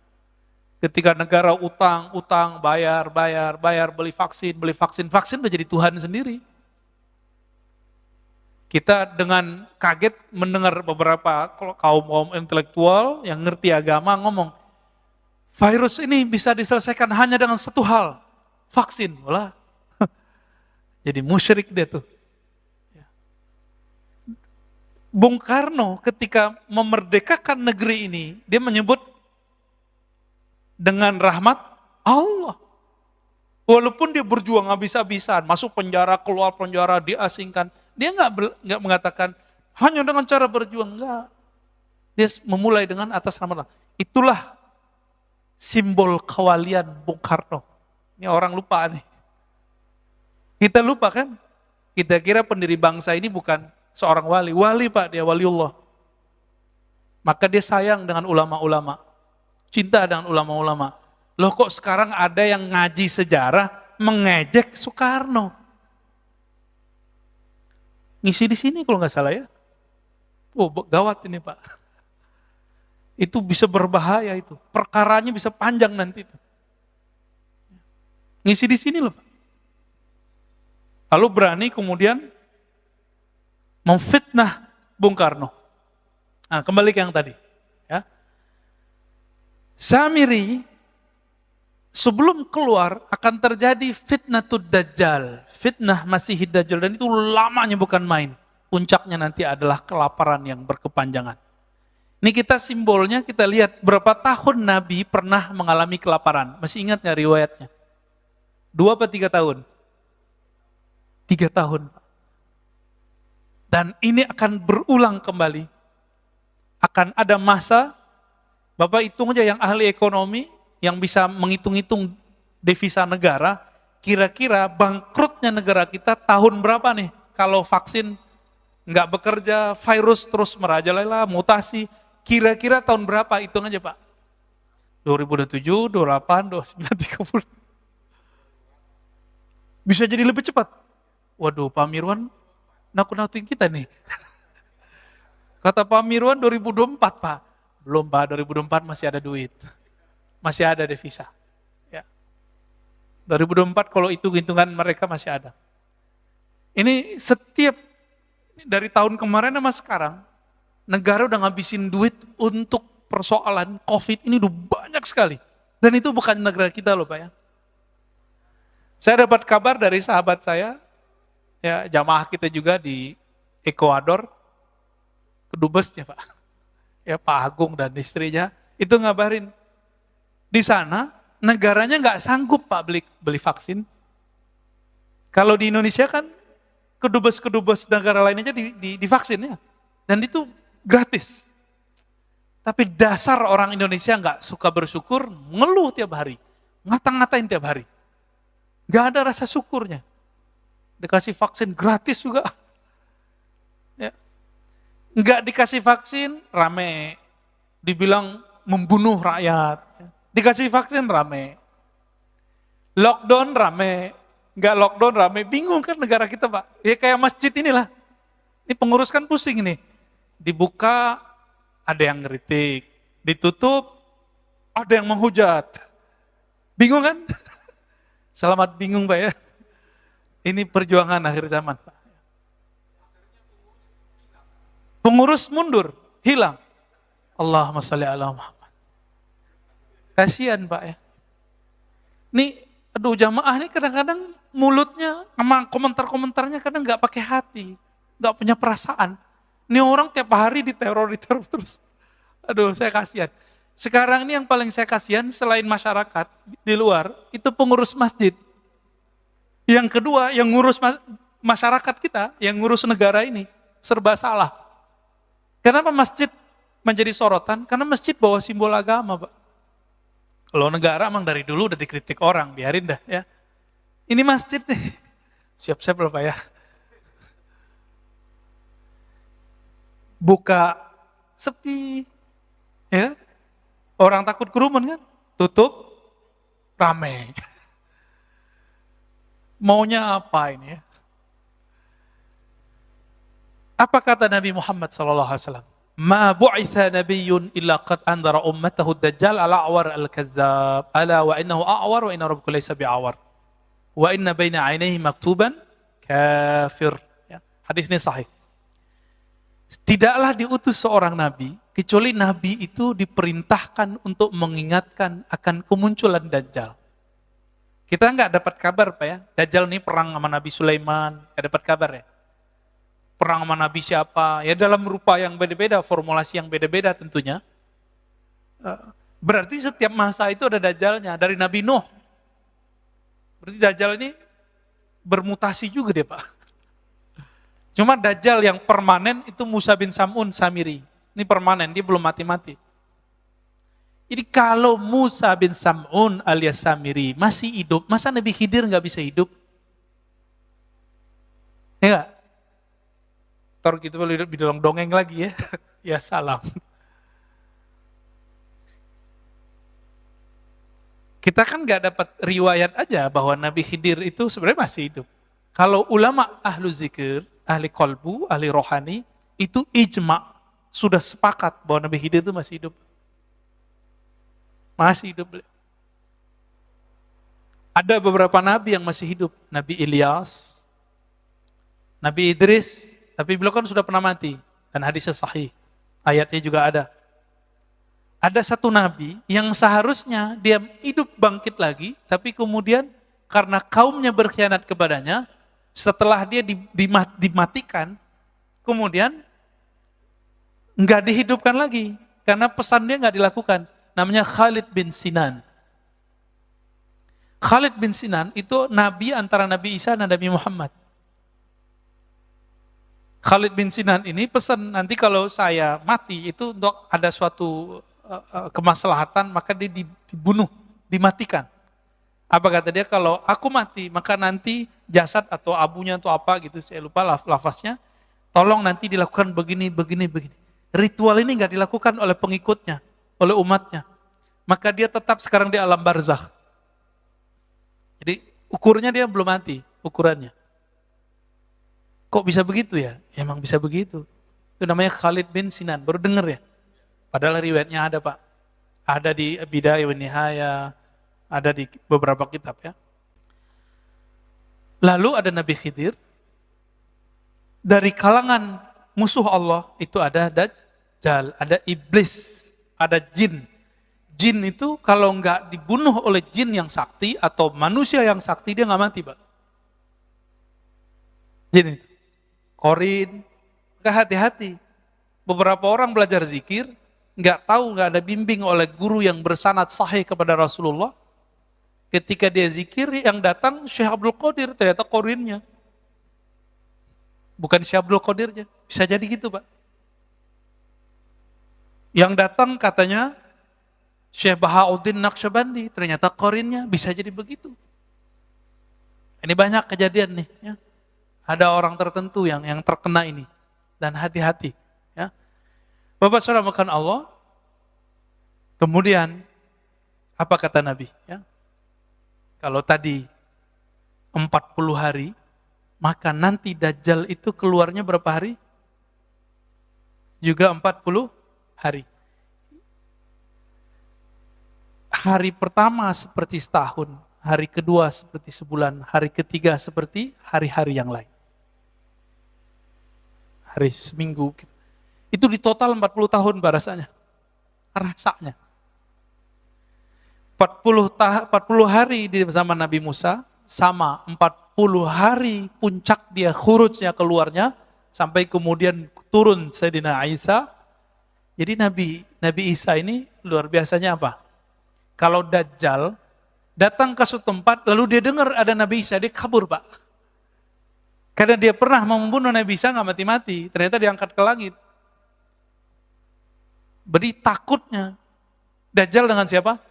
Ketika negara utang, bayar, beli vaksin udah jadi Tuhan sendiri. Kita dengan kaget mendengar beberapa kaum intelektual yang ngerti agama ngomong, virus ini bisa diselesaikan hanya dengan satu hal, vaksin. Walah, jadi musyrik dia tuh. Bung Karno ketika memerdekakan negeri ini, dia menyebut dengan rahmat Allah. Walaupun dia berjuang habis-habisan, masuk penjara, keluar penjara, diasingkan, dia nggak mengatakan hanya dengan cara berjuang, enggak. Dia memulai dengan atas nama Allah. Itulah simbol kewalian Bung Karno. Ini orang lupa nih. Kita lupa kan? Kita kira pendiri bangsa ini bukan seorang wali. Wali Pak, dia waliullah. Maka dia sayang dengan ulama-ulama. Cinta dengan ulama-ulama. Loh kok sekarang ada yang ngaji sejarah mengejek Soekarno? Ngisi di sini kalau nggak salah ya. Oh, gawat ini Pak. Itu bisa berbahaya itu. Perkaranya bisa panjang nanti itu. Ngisi di sini loh Pak. Lalu berani kemudian memfitnah Bung Karno. Nah, kembali ke yang tadi. Ya. Samiri sebelum keluar akan terjadi fitnatud dajjal, fitnah Masihid Dajjal, dan itu lamanya bukan main. Puncaknya nanti adalah kelaparan yang berkepanjangan. Ini kita simbolnya, kita lihat berapa tahun Nabi pernah mengalami kelaparan. Masih ingat nggak riwayatnya? 2 atau 3 tahun? 3 tahun. Dan ini akan berulang kembali. Akan ada masa, Bapak hitung aja yang ahli ekonomi, yang bisa menghitung-hitung devisa negara, kira-kira bangkrutnya negara kita tahun berapa nih? Kalau vaksin nggak bekerja, virus terus merajalela, mutasi, kira-kira tahun berapa? Hitung aja Pak. 2027, 28, 29, 30. Bisa jadi lebih cepat. Waduh, Pak Mirwan nakut-nakutin kita nih. Kata Pak Mirwan 2024 Pak. Belum Pak, 2024 masih ada duit. Masih ada devisa. Ya. 2024 kalau hitung-hitungan mereka masih ada. Ini setiap, dari tahun kemarin sama sekarang, negara udah ngabisin duit untuk persoalan COVID ini udah banyak sekali. Dan itu bukan negara kita loh Pak ya. Saya dapat kabar dari sahabat saya, ya jamaah kita juga di Ekuador, kedubesnya Pak. Ya Pak Agung dan istrinya, itu ngabarin, di sana negaranya nggak sanggup Pak beli vaksin. Kalau di Indonesia kan kedubes-kedubes negara lain aja divaksin ya. Dan itu gratis. Tapi dasar orang Indonesia nggak suka bersyukur, ngeluh tiap hari. Ngata-ngatain tiap hari. Nggak ada rasa syukurnya. Dikasih vaksin gratis juga. Ya. Nggak dikasih vaksin, rame. Dibilang membunuh rakyat. Dikasih vaksin, rame. Lockdown, rame. Nggak lockdown, rame. Bingung kan negara kita Pak. Ya kayak masjid inilah. Ini pengurus kan pusing nih. Dibuka, ada yang ngeritik. Ditutup, ada yang menghujat. Bingung kan? Selamat bingung Pak ya. Ini perjuangan akhir zaman Pak. Pengurus mundur, hilang. Allahumma sholli ala Muhammad. Kasihan Pak ya. Nih, aduh jamaah ini kadang-kadang mulutnya sama komentar-komentarnya kadang nggak pakai hati, nggak punya perasaan. Ini orang tiap hari diteror terus. Aduh, saya kasihan. Sekarang ini yang paling saya kasihan selain masyarakat di luar, itu pengurus masjid. Yang kedua, yang ngurus masyarakat kita, yang ngurus negara ini, serba salah. Kenapa masjid menjadi sorotan? Karena masjid bawa simbol agama, Pak. Kalau negara emang dari dulu udah dikritik orang, biarin dah ya. Ini masjid nih, siap-siap loh Pak ya. Buka, sepi, ya. Orang takut kerumun kan, tutup, rame. Maunya apa ini ya? Apa kata Nabi Muhammad sallallahu alaihi wasallam? Ma bu'itha nabiyyun illa qad andara ummatahu ad-dajjal al-a'war al-kazzab. Ala wa innahu a'war wa inna rabbuka laysa bi'awar. Wa inna baina 'ainayhi maktuban kafir. Ya, hadis ini sahih. Tidaklah diutus seorang nabi kecuali nabi itu diperintahkan untuk mengingatkan akan kemunculan Dajjal. Kita nggak dapat kabar Pak ya, Dajjal ini perang sama Nabi Sulaiman, nggak dapat kabar ya. Perang sama Nabi siapa, ya dalam rupa yang beda-beda, formulasi yang beda-beda tentunya. Berarti setiap masa itu ada Dajjalnya, dari Nabi Nuh. Berarti Dajjal ini bermutasi juga dia Pak. Cuma Dajjal yang permanen itu Musa bin Sam'un Samiri. Ini permanen, dia belum mati-mati. Jadi kalau Musa bin Sam'un alias Samiri masih hidup, masa Nabi Khidir nggak bisa hidup? Ya nggak? Tor gitu boleh dongeng lagi ya. Ya salam. Kita kan nggak dapat riwayat aja bahwa Nabi Khidir itu sebenarnya masih hidup. Kalau ulama ahlu zikir, ahli kolbu, ahli rohani, itu ijma, sudah sepakat bahwa Nabi Khidir itu masih hidup. Masih hidup. Ada beberapa nabi yang masih hidup. Nabi Ilyas, Nabi Idris, tapi beliau kan sudah pernah mati. Dan hadisnya sahih. Ayatnya juga ada. Ada satu nabi yang seharusnya dia hidup bangkit lagi, tapi kemudian karena kaumnya berkhianat kepadanya, setelah dia dimatikan, kemudian nggak dihidupkan lagi. Karena pesan dia nggak dilakukan. Namanya Khalid bin Sinan. Khalid bin Sinan itu nabi antara Nabi Isa dan Nabi Muhammad. Khalid bin Sinan ini pesan nanti kalau saya mati itu untuk ada suatu kemaslahatan maka dia dibunuh, dimatikan. Apa kata dia, kalau aku mati maka nanti jasad atau abunya atau apa gitu, saya lupa lafaznya, tolong nanti dilakukan begini. Ritual ini nggak dilakukan oleh pengikutnya, oleh umatnya. Maka dia tetap sekarang di alam barzakh. Jadi ukurnya dia belum mati, ukurannya. Kok bisa begitu ya? Emang bisa begitu. Itu namanya Khalid bin Sinan, baru dengar ya? Padahal riwayatnya ada Pak. Ada di Bidayah wa Nihayah, ada di beberapa kitab ya. Lalu ada Nabi Khidir. Dari kalangan musuh Allah itu ada Dajjal, ada iblis, ada jin. Jin itu kalau nggak dibunuh oleh jin yang sakti atau manusia yang sakti, dia nggak mati Pak. Jin itu. Korin, nggak hati-hati. Beberapa orang belajar zikir, nggak tahu, nggak ada bimbing oleh guru yang bersanad sahih kepada Rasulullah. Ketika dia zikir, yang datang Syekh Abdul Qadir, ternyata korinnya. Bukan Syekh Abdul Qadirnya. Bisa jadi gitu Pak. Yang datang katanya Syekh Bahauddin Naqsyabandi, ternyata korinnya. Bisa jadi begitu. Ini banyak kejadian nih. Ya. Ada orang tertentu yang terkena ini. Dan hati-hati. Ya. Bapak saudara makan Allah. Kemudian, apa kata Nabi? Ya. Kalau tadi 40 hari, maka nanti Dajjal itu keluarnya berapa hari? Juga 40 hari. Hari pertama seperti setahun, hari kedua seperti sebulan, hari ketiga seperti hari-hari yang lain. Hari seminggu. Itu di total 40 tahun rasanya. Rasanya. 40 hari di zaman Nabi Musa, sama 40 hari puncak dia khurujnya keluarnya, sampai kemudian turun Sayyidina Isa. Jadi Nabi Isa ini luar biasanya apa? Kalau Dajjal datang ke suatu tempat, lalu dia dengar ada Nabi Isa, dia kabur Pak. Karena dia pernah membunuh Nabi Isa, nggak mati-mati, ternyata diangkat ke langit. Berarti takutnya Dajjal dengan siapa?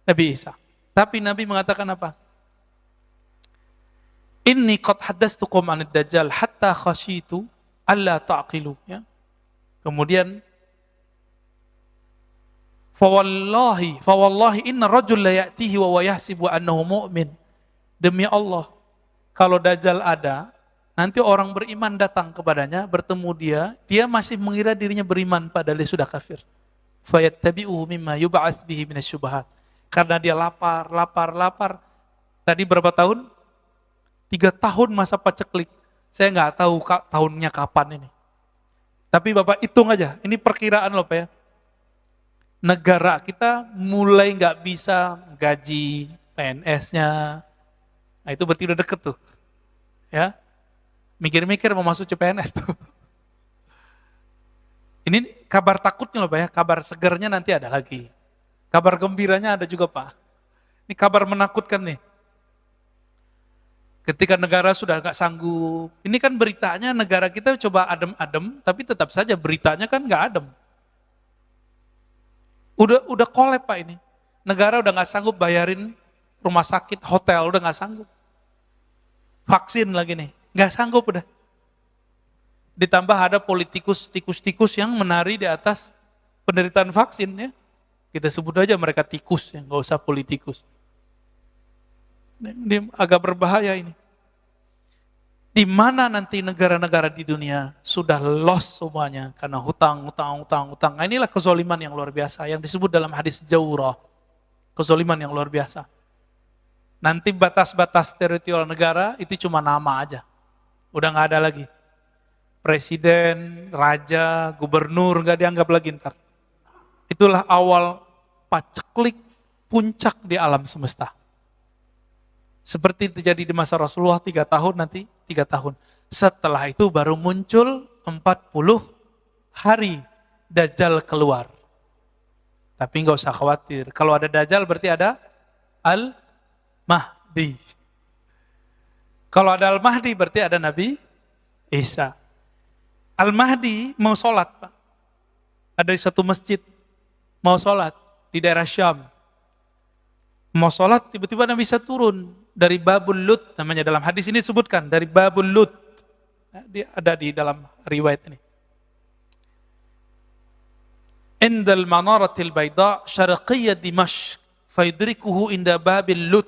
Nabi Isa. Tapi Nabi mengatakan apa? Inni qad haddastukum anid Dajjal hatta khasyitu alla ta'qilu. Ya. Kemudian fawallahi inna rajul la ya'tihi wa yahsibu annahu mu'min. Demi Allah, kalau Dajjal ada, Nanti orang beriman datang kepadanya, bertemu dia masih mengira dirinya beriman padahal dia sudah kafir. Fayattabi'uhu mimma yub'ats bihi minasyubahat. Karena dia lapar. Tadi berapa tahun? 3 tahun masa paceklik. Saya nggak tahu tahunnya kapan ini. Tapi Bapak hitung aja, ini perkiraan loh Pak ya. Negara kita mulai nggak bisa gaji PNS-nya. Nah itu berarti udah deket tuh. Ya, mikir-mikir mau masuk CPNS tuh. Ini kabar takutnya loh Pak ya, kabar segernya nanti ada lagi. Kabar gembiranya ada juga Pak. Ini kabar menakutkan nih. Ketika negara sudah nggak sanggup, ini kan beritanya negara kita coba adem-adem, tapi tetap saja beritanya kan nggak adem. Udah kolep Pak ini. Negara udah nggak sanggup bayarin rumah sakit, hotel, udah nggak sanggup. Vaksin lagi nih, nggak sanggup udah. Ditambah ada tikus-tikus yang menari di atas penderitaan vaksin ya. Kita sebut aja mereka tikus ya, nggak usah politikus. Ini agak berbahaya ini. Di mana nanti negara-negara di dunia sudah lost semuanya karena hutang. Nah, inilah kezoliman yang luar biasa yang disebut dalam hadis Jawrah. Kezoliman yang luar biasa. Nanti batas-batas teritorial negara itu cuma nama aja. Udah nggak ada lagi. Presiden, raja, gubernur nggak dianggap lagi ntar. Itulah awal paceklik puncak di alam semesta. Seperti terjadi di masa Rasulullah 3 tahun, nanti 3 tahun. Setelah itu baru muncul 40 hari Dajjal keluar. Tapi nggak usah khawatir. Kalau ada Dajjal berarti ada Al-Mahdi. Kalau ada Al-Mahdi berarti ada Nabi Isa. Al-Mahdi mau sholat Pak. Ada di satu masjid. Mau sholat di daerah Syam. Mau sholat, tiba-tiba Nabi Isa turun dari Babul Lut, namanya dalam hadis ini disebutkan, dari Babul Lut. Dia ada di dalam riwayat ini. Indal manaratil bayda syarqiyyah Dimashq, faidrikuhu inda Babil Lut.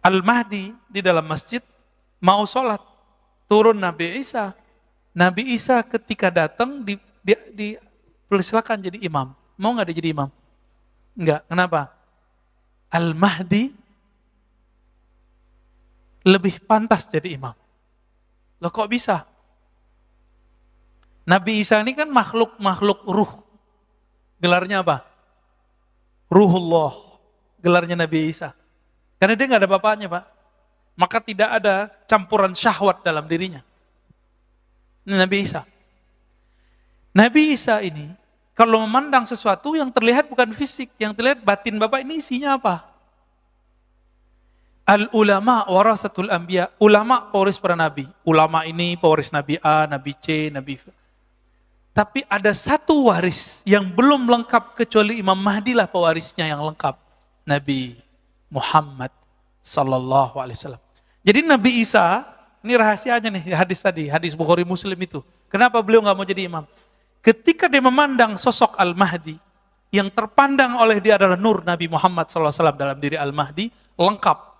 Al-Mahdi di dalam masjid, mau sholat, turun Nabi Isa. Nabi Isa ketika datang, dipersilakan jadi imam. Mau nggak dia jadi imam? Enggak, kenapa? Al-Mahdi lebih pantas jadi imam. Loh kok bisa? Nabi Isa ini kan makhluk ruh. Gelarnya apa? Ruhullah. Gelarnya Nabi Isa. Karena dia nggak ada bapaknya Pak. Maka tidak ada campuran syahwat dalam dirinya. Ini Nabi Isa. Nabi Isa ini kalau memandang sesuatu yang terlihat bukan fisik, yang terlihat batin Bapak ini isinya apa? Al-ulama warasatul anbiya, ulama pewaris para nabi. Ulama ini pewaris Nabi A, Nabi C, Nabi B. Tapi ada satu waris yang belum lengkap kecuali Imam Mahdi lah pewarisnya yang lengkap. Nabi Muhammad sallallahu alaihi wasallam. Jadi Nabi Isa, ini rahasianya nih hadis tadi, hadis Bukhari Muslim itu. Kenapa beliau nggak mau jadi imam? Ketika dia memandang sosok Al-Mahdi, yang terpandang oleh dia adalah nur Nabi Muhammad SAW dalam diri Al-Mahdi, lengkap.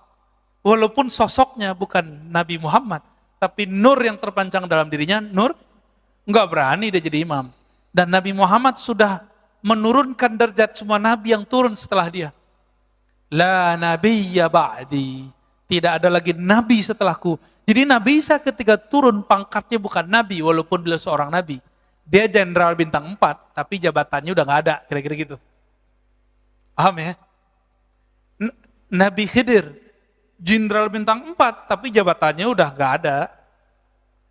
Walaupun sosoknya bukan Nabi Muhammad, tapi nur yang terpanjang dalam dirinya, nur, nggak berani dia jadi imam. Dan Nabi Muhammad sudah menurunkan derajat semua Nabi yang turun setelah dia. La nabiyya ba'di. Tidak ada lagi Nabi setelahku. Jadi Nabi Isa ketika turun pangkatnya bukan Nabi, walaupun beliau seorang Nabi. Dia jenderal bintang 4, tapi jabatannya udah gak ada, kira-kira gitu. Paham ya? Nabi Khidir, jenderal bintang 4, tapi jabatannya udah gak ada.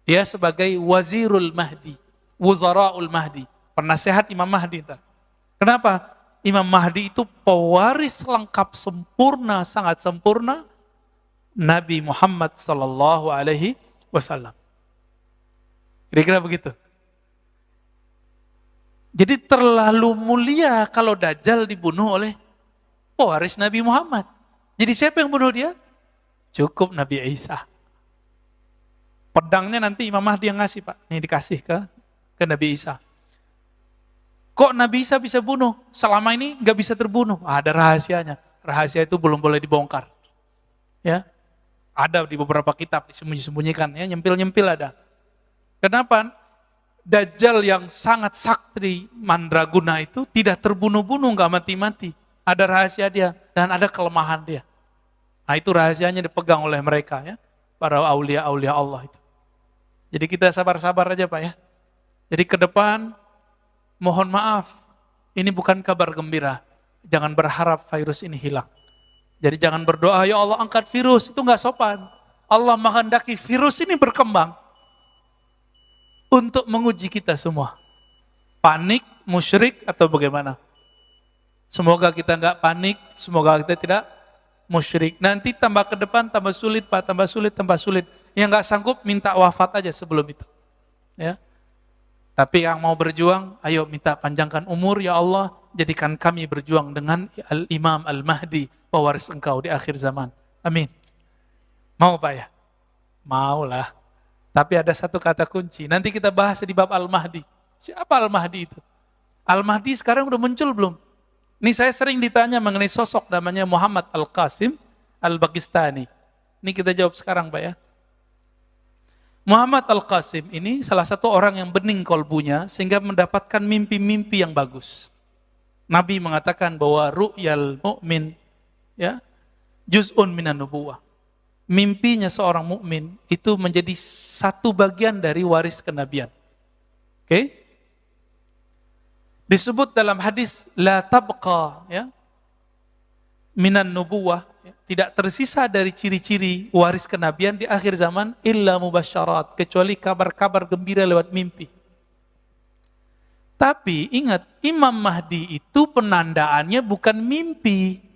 Dia sebagai Wazirul Mahdi, Wuzara'ul Mahdi, penasehat Imam Mahdi. Kenapa? Imam Mahdi itu pewaris lengkap sempurna, sangat sempurna, Nabi Muhammad Sallallahu Alaihi Wasallam. Kira-kira begitu. Jadi terlalu mulia kalau Dajjal dibunuh oleh pewaris Nabi Muhammad. Jadi siapa yang bunuh dia? Cukup Nabi Isa. Pedangnya nanti Imam Mahdi yang ngasih Pak. Ini dikasih ke Nabi Isa. Kok Nabi Isa bisa bunuh? Selama ini nggak bisa terbunuh. Ada rahasianya. Rahasia itu belum boleh dibongkar. Ya, Ada di beberapa kitab disembunyi-sembunyikan ya, nyempil-nyempil ada. Kenapa? Dajjal yang sangat sakti mandraguna itu tidak terbunuh-bunuh, nggak mati-mati. Ada rahasia dia dan ada kelemahan dia. Nah itu rahasianya dipegang oleh mereka ya, para aulia-aulia Allah itu. Jadi kita sabar-sabar aja Pak ya. Jadi ke depan mohon maaf, ini bukan kabar gembira. Jangan berharap virus ini hilang. Jadi jangan berdoa, ya Allah angkat virus, itu nggak sopan. Allah menghendaki virus ini berkembang untuk menguji kita semua. Panik, musyrik, atau bagaimana? Semoga kita nggak panik, semoga kita tidak musyrik. Nanti tambah ke depan, tambah sulit Pak, tambah sulit, tambah sulit. Yang nggak sanggup minta wafat aja sebelum itu. Ya. Tapi yang mau berjuang, ayo minta panjangkan umur ya Allah, jadikan kami berjuang dengan Al-Imam Al-Mahdi, pewaris engkau di akhir zaman. Amin. Mau Pak ya? Mau lah. Tapi ada satu kata kunci, nanti kita bahas di bab Al-Mahdi. Siapa Al-Mahdi itu? Al-Mahdi sekarang udah muncul belum? Ini saya sering ditanya mengenai sosok namanya Muhammad Al-Qasim Al-Bagistani. Ini kita jawab sekarang Pak ya. Muhammad Al-Qasim ini salah satu orang yang bening kolbunya sehingga mendapatkan mimpi-mimpi yang bagus. Nabi mengatakan bahwa ru'yal mu'min ya, juz'un minan nubuwah. Mimpinya seorang mukmin itu menjadi satu bagian dari waris kenabian. Oke? Disebut dalam hadis la tabqa ya, minan nubuwah, ya, tidak tersisa dari ciri-ciri waris kenabian di akhir zaman illa mubasyarat, kecuali kabar-kabar gembira lewat mimpi. Tapi ingat, Imam Mahdi itu penandaannya bukan mimpi.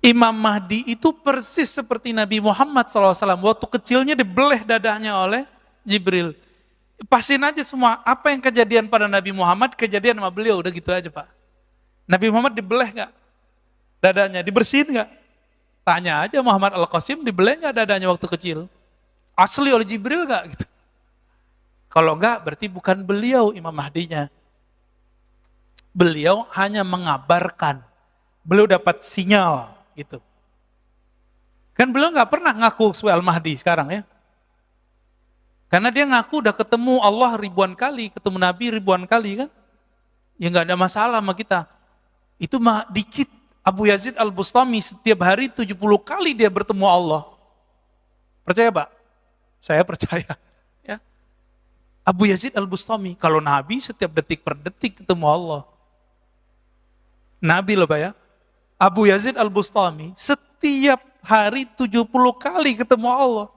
Imam Mahdi itu persis seperti Nabi Muhammad SAW. Waktu kecilnya dibeleh dadanya oleh Jibril. Pastiin aja semua, apa yang kejadian pada Nabi Muhammad, kejadian sama beliau, udah gitu aja Pak. Nabi Muhammad dibeleh gak? Dadanya, dibersihin gak? Tanya aja Muhammad Al-Qasim, dibeleh gak dadanya waktu kecil? Asli oleh Jibril gak? Gitu. Kalau enggak, berarti bukan beliau Imam Mahdinya. Beliau hanya mengabarkan. Beliau dapat sinyal. Gitu. Kan beliau nggak pernah ngaku sebagai Al-Mahdi sekarang ya. Karena dia ngaku udah ketemu Allah ribuan kali, ketemu Nabi ribuan kali kan. Ya nggak ada masalah sama kita. Itu mah dikit. Abu Yazid Al-Bustami setiap hari 70 kali dia bertemu Allah. Percaya Pak? Saya percaya. Ya. Abu Yazid Al-Bustami, kalau Nabi setiap detik per detik ketemu Allah. Nabi loh Pak ya. Abu Yazid Al-Bustami setiap hari 70 kali ketemu Allah.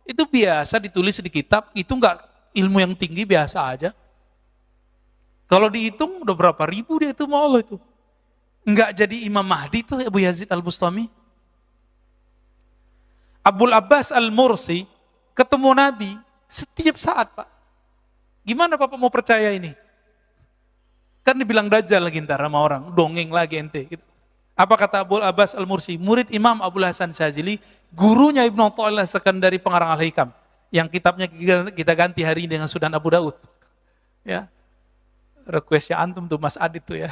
Itu biasa ditulis di kitab, itu enggak ilmu yang tinggi, biasa aja. Kalau dihitung udah berapa ribu dia ketemu Allah itu. Enggak jadi Imam Mahdi itu Abu Yazid Al-Bustami. Abul Abbas Al-Mursi ketemu Nabi setiap saat Pak. Gimana Bapak mau percaya ini? Kan dibilang dajjal lagi ntar sama orang, dongeng lagi ente gitu. Apa kata Abul Abbas Al-Mursi, murid Imam Abul Hasan Syazili, gurunya Ibnu Athaillah Sekandari pengarang Al-Hikam, yang kitabnya kita ganti hari ini dengan Sunan Abu Daud. Ya, requestnya antum tuh Mas Adit tuh ya.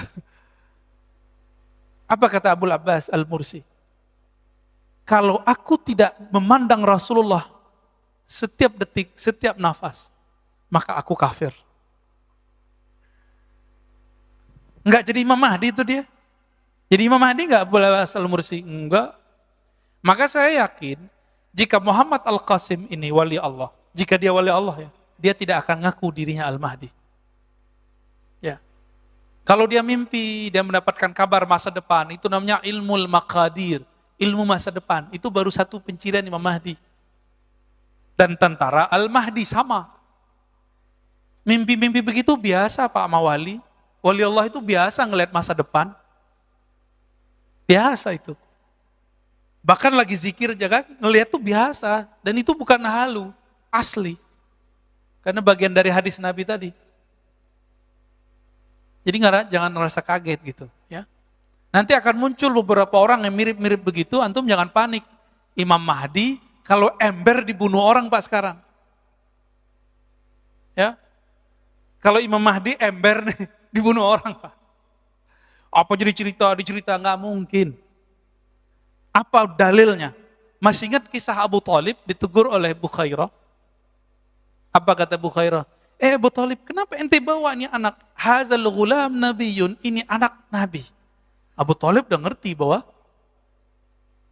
Apa kata Abul Abbas Al-Mursi? Kalau aku tidak memandang Rasulullah setiap detik, setiap nafas, maka aku kafir. Enggak jadi Imam Mahdi itu dia. Jadi Imam Mahdi enggak boleh asal mursi? Enggak. Maka saya yakin, jika Muhammad Al-Qasim ini wali Allah, jika dia wali Allah ya, dia tidak akan ngaku dirinya Al-Mahdi. Ya. Kalau dia mimpi, dia mendapatkan kabar masa depan, itu namanya ilmu maqadir, ilmu masa depan. Itu baru satu pencirian Imam Mahdi. Dan tentara Al-Mahdi sama. Mimpi-mimpi begitu biasa Pak sama wali. Wali Allah itu biasa ngelihat masa depan. Biasa itu. Bahkan lagi zikir aja kan, ngelihat tuh biasa. Dan itu bukan halu, asli. Karena bagian dari hadis Nabi tadi. Jadi jangan merasa kaget gitu. Ya. Nanti akan muncul beberapa orang yang mirip-mirip begitu, antum jangan panik. Imam Mahdi, kalau ember dibunuh orang Pak sekarang. Ya. Kalau Imam Mahdi ember nih, dibunuh orang Pak. Apa jadi cerita, dicerita, nggak mungkin. Apa dalilnya? Masih ingat kisah Abu Thalib ditegur oleh Bukhairah? Apa kata Bukhairah? Abu Thalib, kenapa ente bawa ini anak? Hazal ghulam nabiyun, ini anak nabi. Abu Thalib udah ngerti bahwa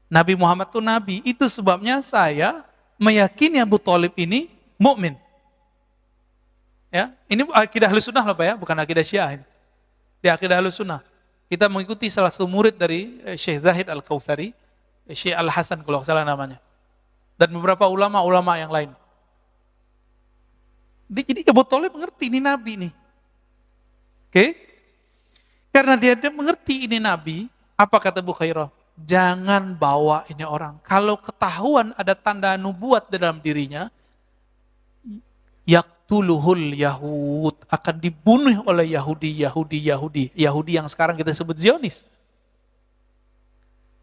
Nabi Muhammad itu nabi. Itu sebabnya saya meyakini Abu Thalib ini mukmin. Ya, ini akidah Ahlussunnah loh Pak ya, bukan akidah Syiah ini. Di akidah Ahlussunnah. Kita mengikuti salah satu murid dari Syekh Zahid Al-Kautsari, Syekh Al-Hasan kalau salah namanya. Dan beberapa ulama-ulama yang lain. Jadi Abu Thalib mengerti ini nabi nih. Oke? Karena dia mengerti ini nabi, apa kata Bukhairah? Jangan bawa ini orang. Kalau ketahuan ada tanda nubuat di dalam dirinya, yaktuluhul Yahud, akan dibunuh oleh Yahudi yang sekarang kita sebut Zionis.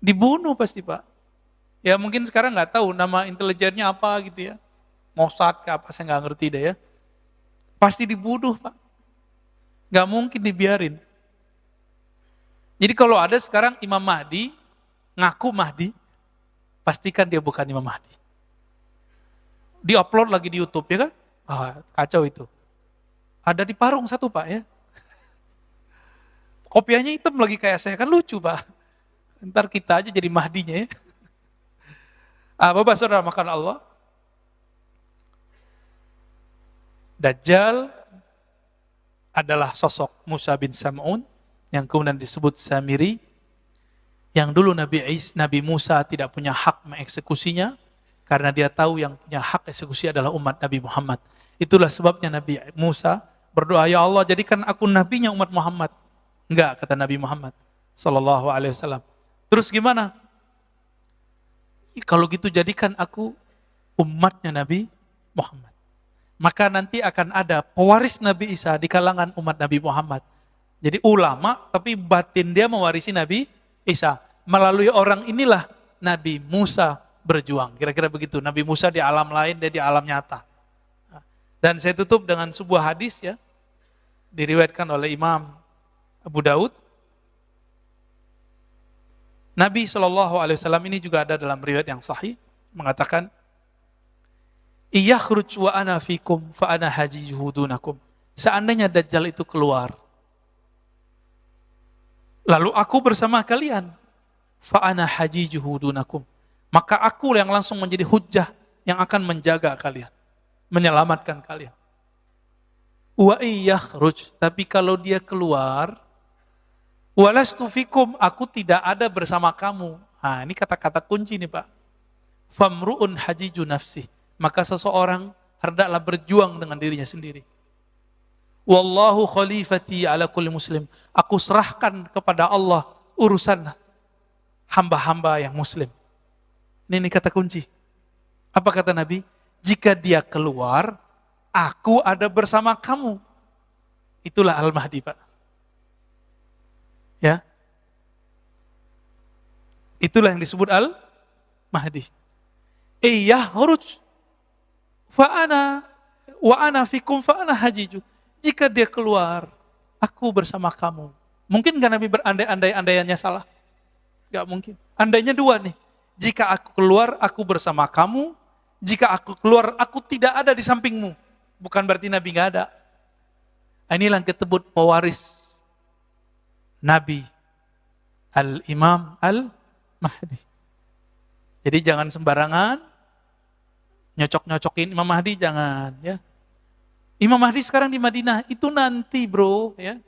Dibunuh pasti Pak. Ya mungkin sekarang nggak tahu nama intelijennya apa gitu ya. Mossad ke apa saya nggak ngerti deh ya. Pasti dibunuh Pak. Nggak mungkin dibiarin. Jadi kalau ada sekarang Imam Mahdi, ngaku Mahdi, pastikan dia bukan Imam Mahdi. Di-upload lagi di YouTube ya kan? Kacau itu. Ada di Parung satu Pak ya. Kopiahnya hitam lagi kayak saya, kan lucu Pak. Ntar kita aja jadi Mahdinya ya. Bapak saudara makan Allah. Dajjal adalah sosok Musa bin Sam'un yang kemudian disebut Samiri, yang dulu Nabi Musa tidak punya hak mengeksekusinya karena dia tahu yang punya hak eksekusi adalah umat Nabi Muhammad. Itulah sebabnya Nabi Musa berdoa, ya Allah jadikan aku nabinya umat Muhammad. Enggak, kata Nabi Muhammad sallallahu alaihi wasallam. Terus gimana? Kalau gitu jadikan aku umatnya Nabi Muhammad. Maka nanti akan ada pewaris Nabi Isa di kalangan umat Nabi Muhammad. Jadi ulama, tapi batin dia mewarisi Nabi Isa. Melalui orang inilah Nabi Musa berjuang. Kira-kira begitu. Nabi Musa di alam lain, dia di alam nyata. Dan saya tutup dengan sebuah hadis ya. Diriwayatkan oleh Imam Abu Daud. Nabi SAW ini juga ada dalam riwayat yang sahih. Mengatakan, Iyakhruj wa ana fikum fa ana hajijuhu dunakum. Seandainya Dajjal itu keluar, lalu aku bersama kalian, fa ana hajijuhu dunakum. Maka aku yang langsung menjadi hujjah yang akan menjaga kalian, menyelamatkan kalian. Wa iyakhruj, tapi kalau dia keluar, walastu fikum, aku tidak ada bersama kamu. Nah, ini kata-kata kunci nih Pak. Famru'un hajiju nafsih. Maka seseorang hendaklah berjuang dengan dirinya sendiri. Wallahu khalifati ala kulli muslim. Aku serahkan kepada Allah urusan hamba-hamba yang muslim. Ini kata kunci. Apa kata Nabi? Jika dia keluar, aku ada bersama kamu. Itulah Al-Mahdi Pak. Ya. Itulah yang disebut Al-Mahdi. Yahruj fa'ana wa ana fikum fa'ana hajiju. Jika dia keluar, aku bersama kamu. Mungkin gak Nabi berandai-andaiannya salah? Gak mungkin. Andainya dua nih. Jika aku keluar, aku bersama kamu. Jika aku keluar, aku tidak ada di sampingmu. Bukan berarti Nabi gak ada. Inilah yang disebut pewaris Nabi Al-Imam Al-Mahdi. Jadi jangan sembarangan nyocok-nyocokin Imam Mahdi, jangan ya. Imam Mahdi sekarang di Madinah, itu nanti bro ya.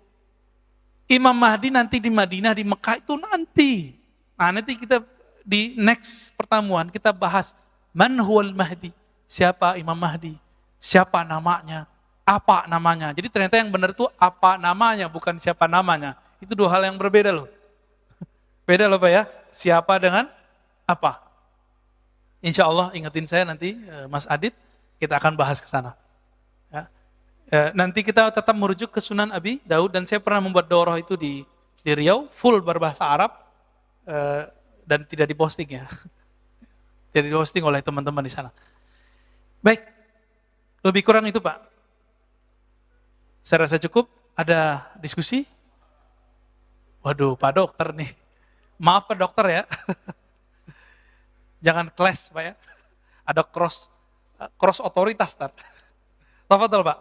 Imam Mahdi nanti di Madinah, di Mekah itu nanti. Nah nanti kita di next pertemuan kita bahas man huwal Mahdi, siapa Imam Mahdi, siapa namanya, apa namanya. Jadi ternyata yang benar itu apa namanya, bukan siapa namanya. Itu dua hal yang berbeda loh. Beda loh Pak ya, siapa dengan apa. Insya Allah ingetin saya nanti Mas Adit, kita akan bahas ke sana. Ya. Nanti kita tetap merujuk ke Sunan Abi Daud, dan saya pernah membuat daurah itu di Riau, full berbahasa Arab, dan tidak diposting ya. Tidak diposting oleh teman-teman di sana. Baik, lebih kurang itu Pak. Saya rasa cukup. Ada diskusi? Waduh, Pak Dokter nih. Maaf Pak Dokter ya. Jangan clash Pak ya. Ada cross otoritas tar. Tafadhol Pak.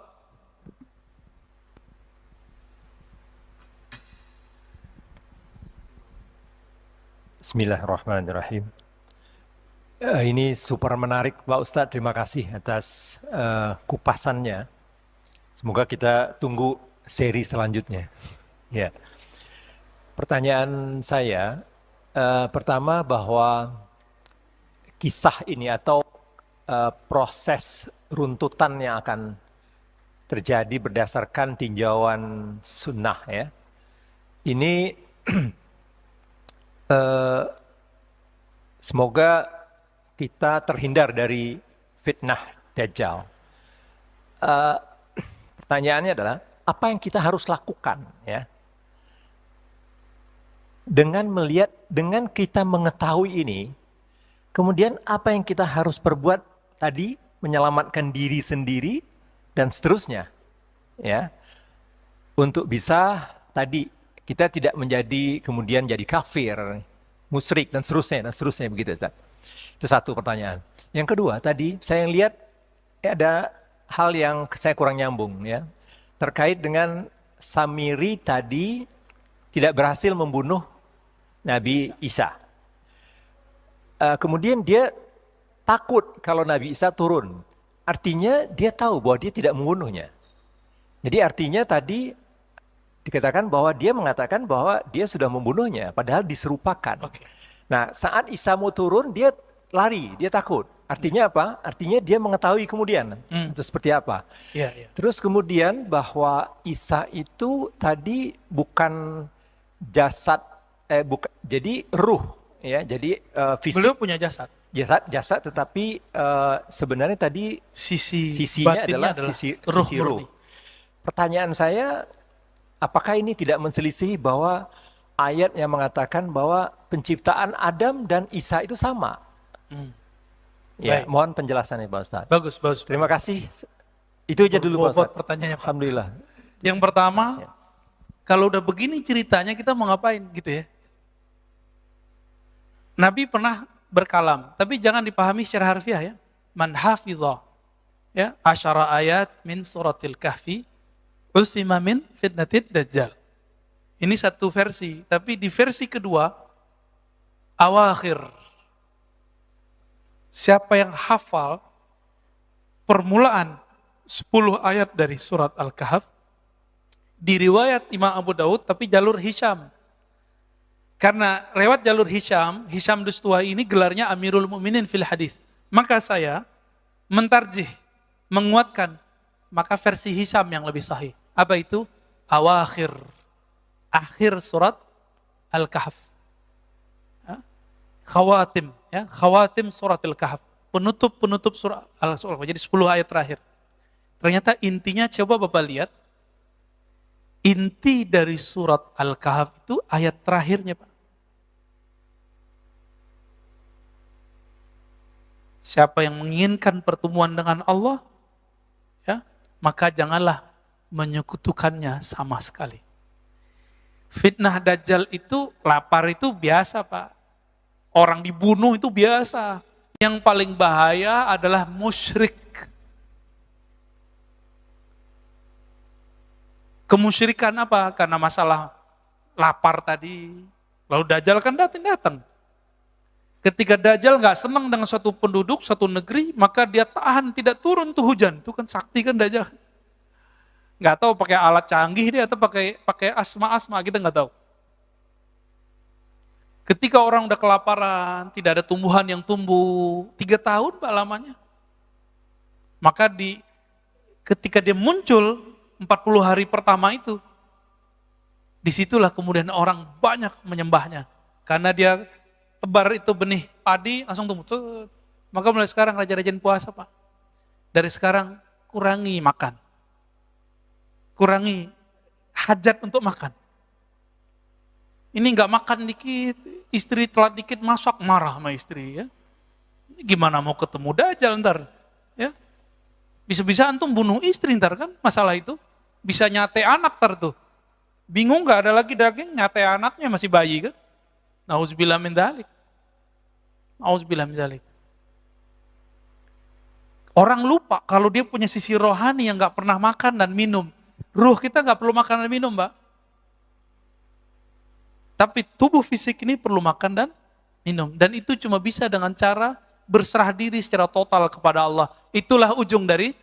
Bismillahirrahmanirrahim. Ini super menarik Pak Ustadz, terima kasih atas kupasannya. Semoga kita tunggu seri selanjutnya. Ya. Pertanyaan saya, pertama bahwa kisah ini atau proses runtutan yang akan terjadi berdasarkan tinjauan sunnah ya. Ini semoga kita terhindar dari fitnah Dajjal. Pertanyaannya adalah, apa yang kita harus lakukan ya? Dengan kita mengetahui ini, kemudian apa yang kita harus perbuat tadi, menyelamatkan diri sendiri dan seterusnya, ya, untuk bisa tadi kita tidak menjadi kemudian jadi kafir, musyrik dan seterusnya begitu Ustaz. Itu satu pertanyaan. Yang kedua tadi saya lihat ada hal yang saya kurang nyambung ya, terkait dengan Samiri tadi tidak berhasil membunuh Nabi Isa. Kemudian dia takut kalau Nabi Isa turun. Artinya dia tahu bahwa dia tidak membunuhnya. Jadi artinya tadi dikatakan bahwa dia mengatakan bahwa dia sudah membunuhnya, padahal diserupakan. Okay. Nah, saat Isa mau turun, dia lari, dia takut. Artinya apa? Artinya dia mengetahui kemudian itu seperti apa. Terus kemudian bahwa Isa itu tadi bukan jasad, jadi ruh, ya, jadi fisik. Beliau punya jasad. Jasad, tetapi sebenarnya tadi sisinya adalah sisi ruh. Pertanyaan saya, apakah ini tidak menselisih bahwa ayat yang mengatakan bahwa penciptaan Adam dan Isa itu sama? Ya, baik. Mohon penjelasannya Pak Ustadz. Bagus. Terima kasih. Itu aja dulu Pak Ustadz. Pertanyaannya Pak. Alhamdulillah. Yang pertama, kalau udah begini ceritanya kita mau ngapain gitu ya? Nabi pernah berkalam, tapi jangan dipahami secara harfiah ya. Man hafizah ya, asyara ayat min suratil kahfi usima min fitnatid dajjal. Ini satu versi, tapi di versi kedua awakhir. Siapa yang hafal permulaan 10 ayat dari surat Al-Kahf, di riwayat Imam Abu Daud, tapi jalur Hisham. Karena lewat jalur Hisham Dustuwai ini gelarnya Amirul Mukminin fil hadis. Maka saya mentarjih, menguatkan, maka versi Hisham yang lebih sahih. Apa itu? Awakhir. Akhir surat Al-Kahf. Khawatim, ya, khawatim surat Al-Kahf. Penutup surat Al-Kahf. Jadi 10 ayat terakhir. Ternyata intinya coba Bapak lihat. Inti dari surat Al-Kahf itu ayat terakhirnya, Pak. Siapa yang menginginkan pertemuan dengan Allah, ya, maka janganlah menyekutukannya sama sekali. Fitnah Dajjal itu, lapar itu biasa Pak. Orang dibunuh itu biasa. Yang paling bahaya adalah musyrik. Kemusyrikan apa? Karena masalah lapar tadi. Lalu Dajjal kan datang. Ketika Dajjal nggak senang dengan suatu penduduk, suatu negeri, maka dia tahan tidak turun tuh hujan. Itu kan sakti kan Dajjal. Nggak tahu pakai alat canggih dia atau pakai asma kita nggak tahu. Ketika orang udah kelaparan, tidak ada tumbuhan yang tumbuh 3 tahun Pak lamanya. Maka ketika dia muncul 40 hari pertama itu, disitulah kemudian orang banyak menyembahnya. Karena dia tebar itu benih padi langsung tumbuh. Maka mulai sekarang rajin puasa Pak. Dari sekarang kurangi makan. Kurangi hajat untuk makan. Ini nggak makan dikit, istri telat dikit masak, marah sama istri ya. Gimana mau ketemu Dajjal ntar? Ya. Bisa-bisa antum bunuh istri ntar kan masalah itu. Bisa nyate anak ntar tuh. Bingung nggak ada lagi daging, nyate anaknya masih bayi kan. Nauzubillah min dzalik. Auzubillah min dzalik. Orang lupa kalau dia punya sisi rohani yang nggak pernah makan dan minum. Ruh kita nggak perlu makan dan minum, Mbak. Tapi tubuh fisik ini perlu makan dan minum. Dan itu cuma bisa dengan cara berserah diri secara total kepada Allah. Itulah ujung dari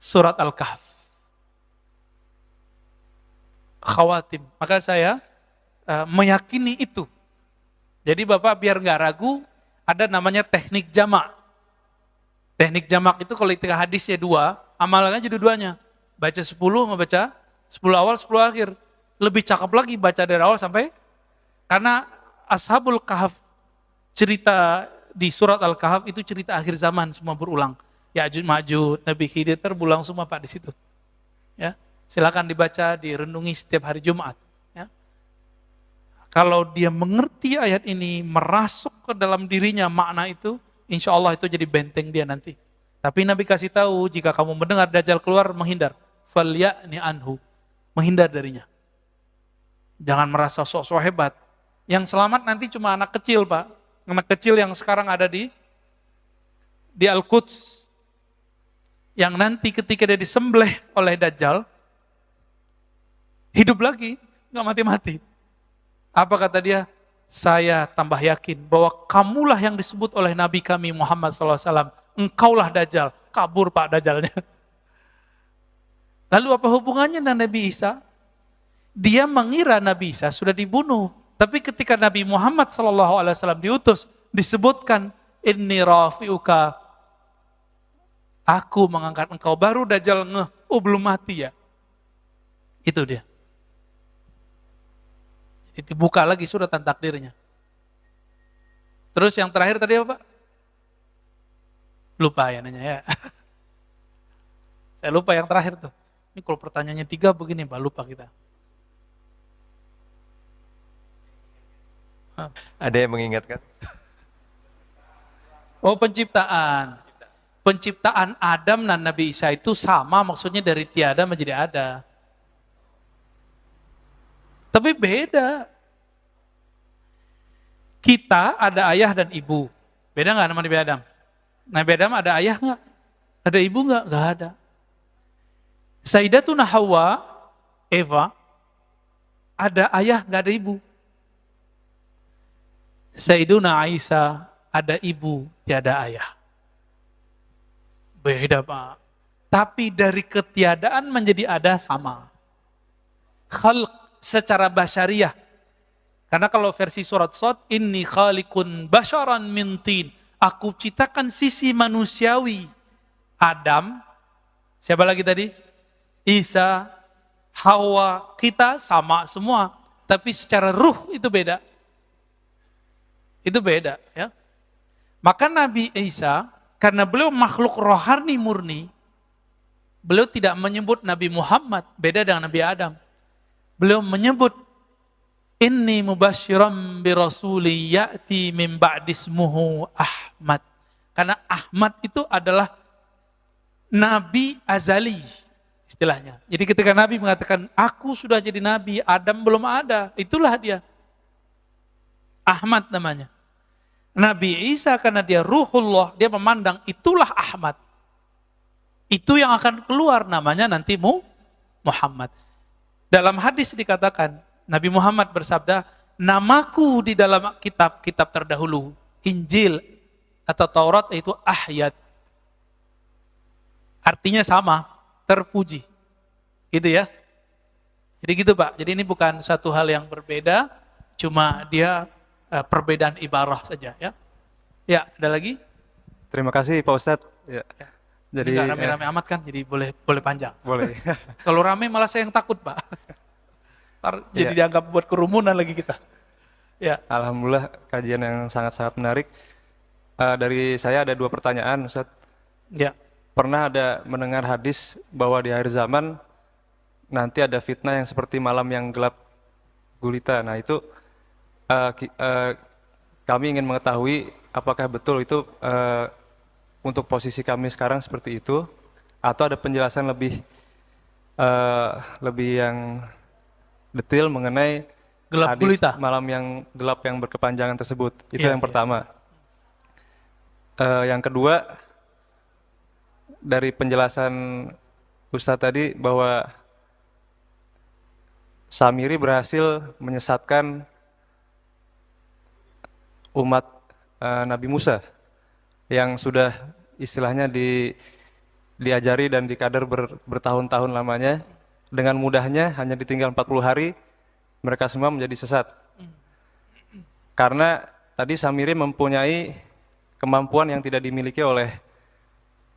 surat Al-Kahf. Khawatim. Maka saya meyakini itu. Jadi Bapak biar nggak ragu, ada namanya teknik jamak. Teknik jamak itu kalau ketika hadisnya 2, amalannya jadi 2-nya. Baca 10 sama baca 10 awal, 10 akhir. Lebih cakep lagi baca dari awal sampai, karena Ashabul Kahf, cerita di surat Al-Kahf itu cerita akhir zaman, semua berulang. Ya'juj Ma'juj, Nabi Khidir berulang semua Pak di situ. Ya, silakan dibaca, direnungi setiap hari Jumat. Ya. Kalau dia mengerti ayat ini, merasuk ke dalam dirinya makna itu, insya Allah itu jadi benteng dia nanti. Tapi Nabi kasih tahu, jika kamu mendengar Dajjal keluar, menghindar. Falya'ni anhu, menghindar darinya. Jangan merasa sok-sok hebat. Yang selamat nanti cuma anak kecil, Pak. Anak kecil yang sekarang ada di Al-Quds. Yang nanti ketika dia disembelih oleh Dajjal, hidup lagi, nggak mati-mati. Apa kata dia? Saya tambah yakin bahwa kamulah yang disebut oleh Nabi kami Muhammad SAW. Engkaulah Dajjal. Kabur Pak Dajjalnya. Lalu apa hubungannya dengan Nabi Isa? Dia mengira Nabi Isa sudah dibunuh. Tapi ketika Nabi Muhammad SAW diutus, disebutkan, Inni rafi'uka, aku mengangkat engkau. Baru Dajjal ngeh, oh belum mati ya. Itu dia. Jadi dibuka lagi suratan takdirnya. Terus yang terakhir tadi apa Pak? Lupa ya nanya ya. Saya lupa yang terakhir tuh. Ini kalau pertanyaannya 3 begini Pak, lupa kita. Ada yang mengingatkan? Oh, penciptaan. Penciptaan Adam dan Nabi Isa itu sama, maksudnya dari tiada menjadi ada. Tapi beda. Kita ada ayah dan ibu. Beda nggak sama Nabi Adam? Nabi Adam ada ayah nggak? Ada ibu nggak? Nggak ada. Sayyidatuna Hawa, Eva, ada ayah nggak ada ibu. Sayyiduna Aisyah, ada ibu, tiada ayah. Beda Pak. Tapi dari ketiadaan menjadi ada sama. Khalq secara basyariah. Karena kalau versi surat Shad, inni khaliqun basyaran min tin. Aku ciptakan sisi manusiawi. Adam, siapa lagi tadi? Isa, Hawa, kita sama semua. Tapi secara ruh itu beda. Itu beda ya. Maka Nabi Isa, karena beliau makhluk rohani murni, beliau tidak menyebut Nabi Muhammad, beda dengan Nabi Adam. Beliau menyebut inni mubasyiran bi rasuli ya'ti min ba'dismuhu Ahmad. Karena Ahmad itu adalah Nabi azali istilahnya. Jadi ketika Nabi mengatakan aku sudah jadi Nabi, Adam belum ada, itulah dia. Ahmad namanya. Nabi Isa karena dia ruhullah, dia memandang itulah Ahmad. Itu yang akan keluar namanya nanti Muhammad. Dalam hadis dikatakan, Nabi Muhammad bersabda, namaku di dalam kitab-kitab terdahulu, Injil atau Taurat itu Ahyad. Artinya sama, terpuji. Gitu ya. Jadi gitu Pak, jadi ini bukan satu hal yang berbeda, cuma dia perbedaan ibarah saja ya. Ya, ada lagi? Terima kasih Pak Ustadz. Ya. Jadi nggak rame-rame amat kan, jadi boleh panjang. Boleh. Kalau rame malah saya yang takut Pak. Jadi dianggap buat kerumunan lagi kita. Ya. Alhamdulillah kajian yang sangat-sangat menarik. Dari saya ada 2 pertanyaan Ustadz. Ya. Pernah ada mendengar hadis bahwa di akhir zaman nanti ada fitnah yang seperti malam yang gelap gulita. Nah itu kami ingin mengetahui apakah betul itu untuk posisi kami sekarang seperti itu, atau ada penjelasan lebih yang detail mengenai Gelap hadis gulita. malam yang gelap yang berkepanjangan tersebut. Itu Iya, yang iya. pertama. Yang kedua, dari penjelasan Ustadz tadi bahwa Samiri berhasil menyesatkan umat Nabi Musa yang sudah istilahnya diajari dan dikader bertahun-tahun lamanya. Dengan mudahnya hanya ditinggal 40 hari mereka semua menjadi sesat. Karena tadi Samiri mempunyai kemampuan yang tidak dimiliki oleh